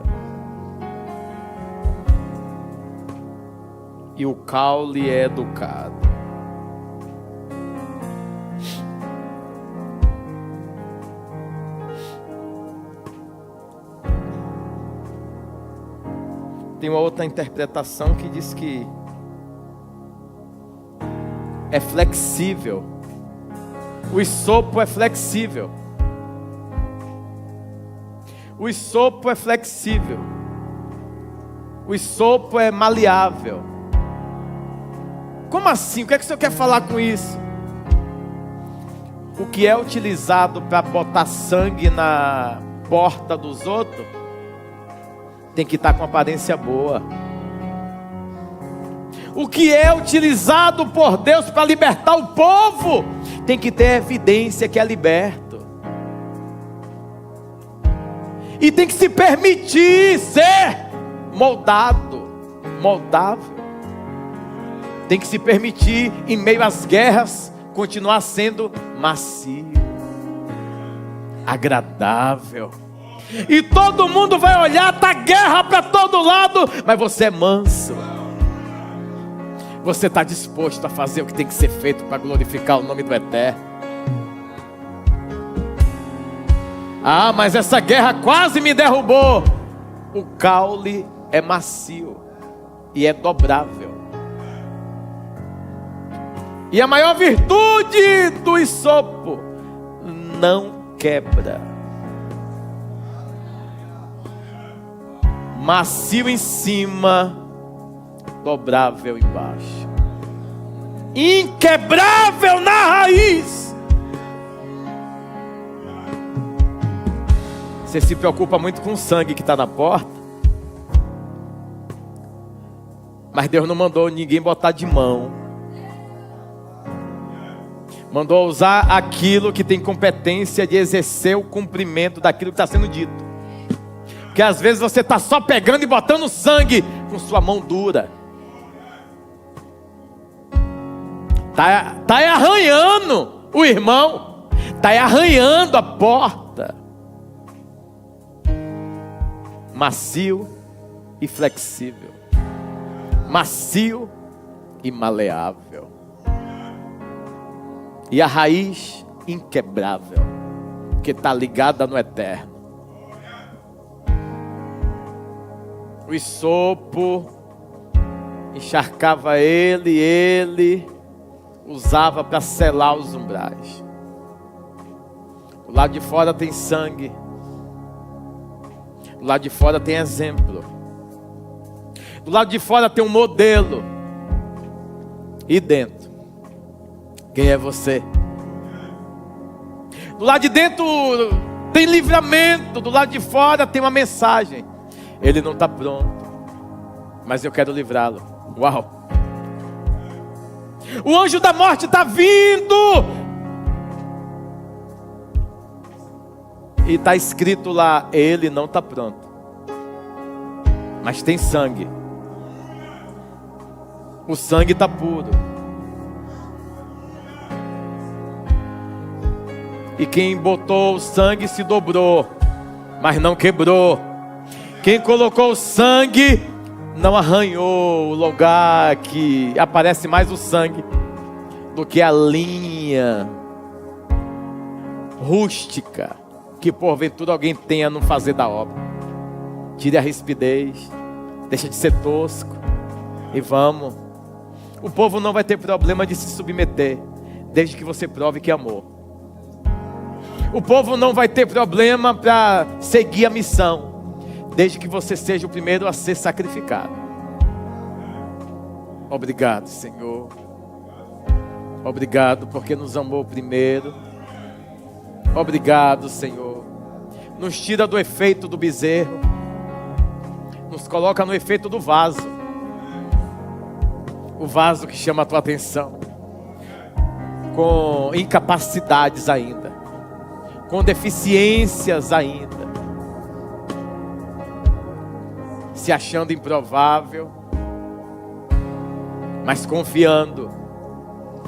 e o caule é educado. Tem uma outra interpretação que diz que é flexível. O isopo é flexível. O isopo é flexível. O isopo é maleável. Como assim? O que é que o senhor quer falar com isso? O que é utilizado para botar sangue na porta dos outros tem que estar com aparência boa. O que é utilizado por Deus para libertar o povo tem que ter evidência que é liberto. E tem que se permitir ser moldado, moldável. Tem que se permitir, em meio às guerras, continuar sendo macio, agradável. E todo mundo vai olhar, tá guerra para todo lado, mas você é manso. Você está disposto a fazer o que tem que ser feito para glorificar o nome do Eterno. Ah, mas essa guerra quase me derrubou. O caule é macio e é dobrável. E a maior virtude do isopo: não quebra. Macio em cima, dobrável embaixo, inquebrável na raiz. Você se preocupa muito com o sangue que está na porta, mas Deus não mandou ninguém botar de mão. Mandou usar aquilo que tem competência de exercer o cumprimento daquilo que está sendo dito. Porque às vezes você está só pegando e botando sangue com sua mão dura. Está arranhando o irmão. Está arranhando a porta. Macio e flexível. Macio e maleável. E a raiz inquebrável, que está ligada no Eterno. O isopo encharcava ele, e ele usava para selar os umbrais. Do lado de fora tem sangue. Do lado de fora tem exemplo. Do lado de fora tem um modelo. E dentro, quem é você? Do lado de dentro tem livramento. Do lado de fora tem uma mensagem. Ele não está pronto, mas eu quero livrá-lo. Uau! O anjo da morte está vindo. E está escrito lá: ele não está pronto, mas tem sangue. O sangue está puro. E quem botou o sangue se dobrou, mas não quebrou. Quem colocou o sangue não arranhou o lugar que aparece mais o sangue do que a linha rústica que porventura alguém tenha no fazer da obra. Tire a rispidez, deixa de ser tosco e vamos. O povo não vai ter problema de se submeter, desde que você prove que amou. O povo não vai ter problema para seguir a missão, desde que você seja o primeiro a ser sacrificado. Obrigado, Senhor. Obrigado porque nos amou primeiro. Obrigado, Senhor. Nos tira do efeito do bezerro, nos coloca no efeito do vaso. O vaso que chama a tua atenção, com incapacidades ainda, com deficiências ainda, se achando improvável, mas confiando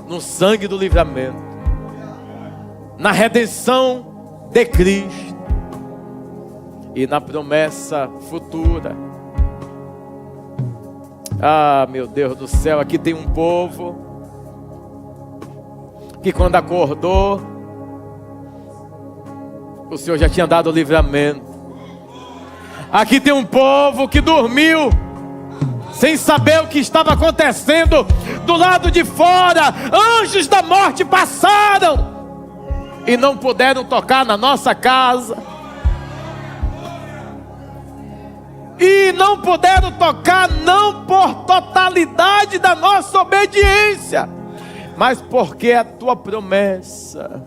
no sangue do livramento, na redenção de Cristo e na promessa futura. Ah, meu Deus do céu, aqui tem um povo que quando acordou, o Senhor já tinha dado o livramento. Aqui tem um povo que dormiu sem saber o que estava acontecendo do lado de fora. Anjos da morte passaram e não puderam tocar na nossa casa. E não puderam tocar não por totalidade da nossa obediência, mas porque a tua promessa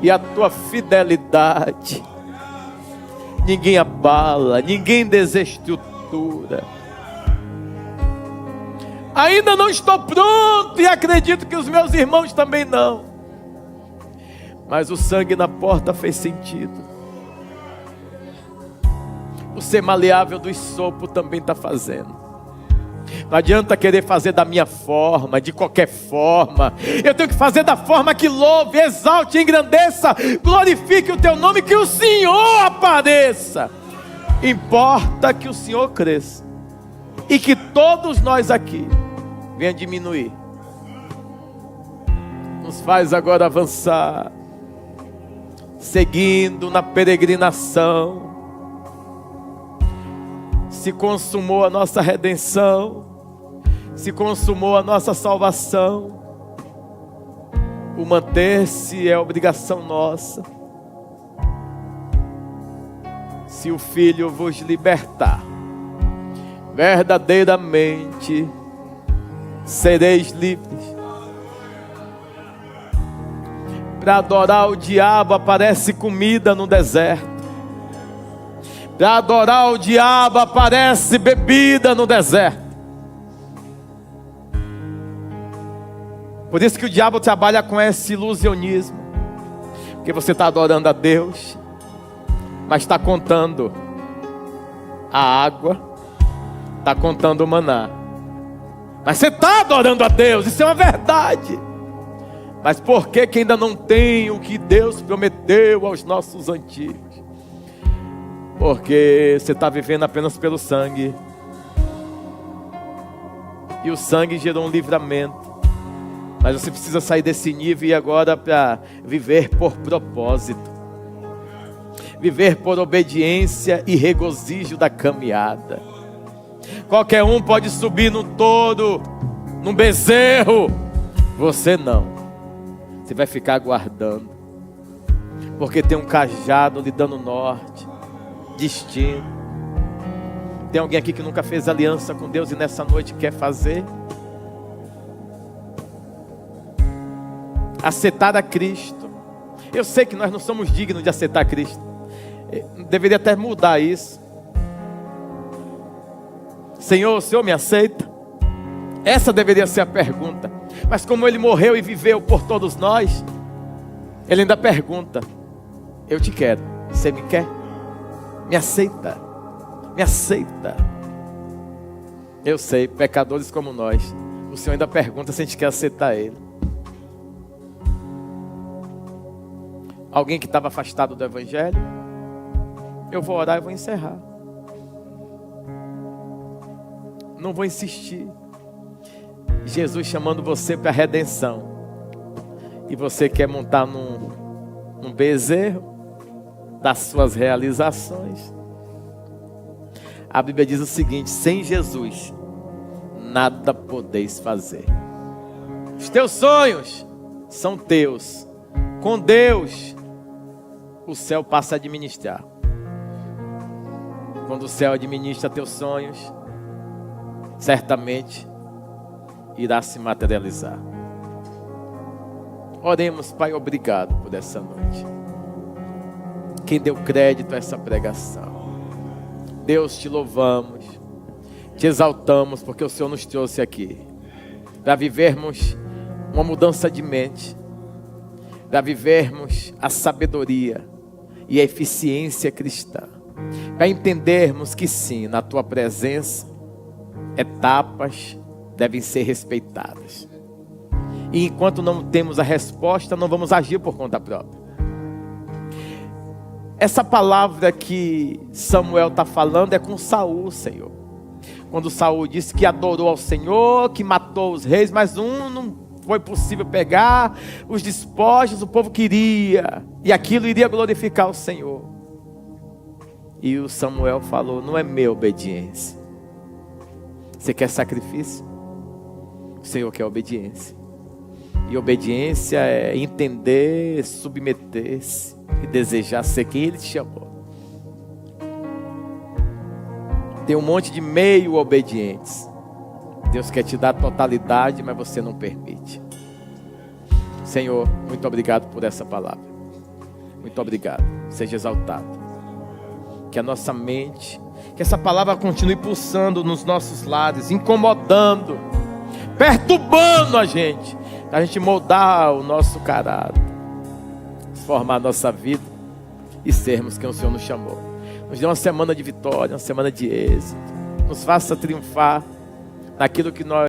e a tua fidelidade ninguém abala, ninguém desestrutura. Ainda não estou pronto e acredito que os meus irmãos também não, mas o sangue na porta fez sentido. O ser maleável do sopo também está fazendo. Não adianta querer fazer da minha forma, de qualquer forma. Eu tenho que fazer da forma que louve, exalte, engrandeça, glorifique o teu nome, que o Senhor apareça. Importa que o Senhor cresça e que todos nós aqui venha diminuir. Nos faz agora avançar, seguindo na peregrinação. Se consumou a nossa redenção, se consumou a nossa salvação. O manter-se é obrigação nossa. Se o Filho vos libertar, verdadeiramente sereis livres. Para adorar o diabo aparece comida no deserto. Para adorar o diabo aparece bebida no deserto. Por isso que o diabo trabalha com esse ilusionismo. Porque você está adorando a Deus, mas está contando a água, está contando o maná. Mas você está adorando a Deus, isso é uma verdade. Mas por que ainda não tem o que Deus prometeu aos nossos antigos? Porque você está vivendo apenas pelo sangue. E o sangue gerou um livramento. Mas você precisa sair desse nível e agora para viver por propósito. Viver por obediência e regozijo da caminhada. Qualquer um pode subir no touro, num bezerro. Você não. Você vai ficar aguardando. Porque tem um cajado lhe dando norte, destino. Tem alguém aqui que nunca fez aliança com Deus e nessa noite quer fazer? Aceitar a Cristo. Eu sei que nós não somos dignos de aceitar Cristo. Deveria até mudar isso. Senhor, o Senhor me aceita? Essa deveria ser a pergunta. Mas como Ele morreu e viveu por todos nós, Ele ainda pergunta: eu te quero, você me quer? Me aceita? Me aceita? Eu sei, pecadores como nós, o Senhor ainda pergunta se a gente quer aceitar Ele. Alguém que estava afastado do Evangelho? Eu vou orar e vou encerrar. Não vou insistir. Jesus chamando você para a redenção. E você quer montar num bezerro das suas realizações. A Bíblia diz o seguinte: sem Jesus nada podeis fazer. Os teus sonhos são teus. Com Deus o céu passa a administrar. Quando o céu administra teus sonhos, certamente irá se materializar. Oremos, Pai, obrigado por essa noite. Quem deu crédito a essa pregação, Deus, te louvamos, te exaltamos, porque o Senhor nos trouxe aqui para vivermos uma mudança de mente, para vivermos a sabedoria e a eficiência cristã, para entendermos que sim, na tua presença, etapas devem ser respeitadas. E enquanto não temos a resposta, não vamos agir por conta própria. essa palavra que Samuel está falando é com Saul, Senhor. Quando Saul disse que adorou ao Senhor, que matou os reis, mas não foi possível pegar os despojos, o povo queria, e aquilo iria glorificar o Senhor. E o Samuel falou: não é minha obediência. Você quer sacrifício? O Senhor quer obediência. E obediência é entender, submeter-se e desejar ser quem Ele te chamou. Tem um monte de meio obedientes. Deus quer te dar totalidade, mas você não permite. Senhor, muito obrigado por essa palavra. Muito obrigado. Seja exaltado. Que a nossa mente, que essa palavra continue pulsando nos nossos lares, incomodando, perturbando a gente moldar o nosso caráter, transformar a nossa vida e sermos quem o Senhor nos chamou. Nos dê uma semana de vitória, uma semana de êxito. Nos faça triunfar naquilo que nós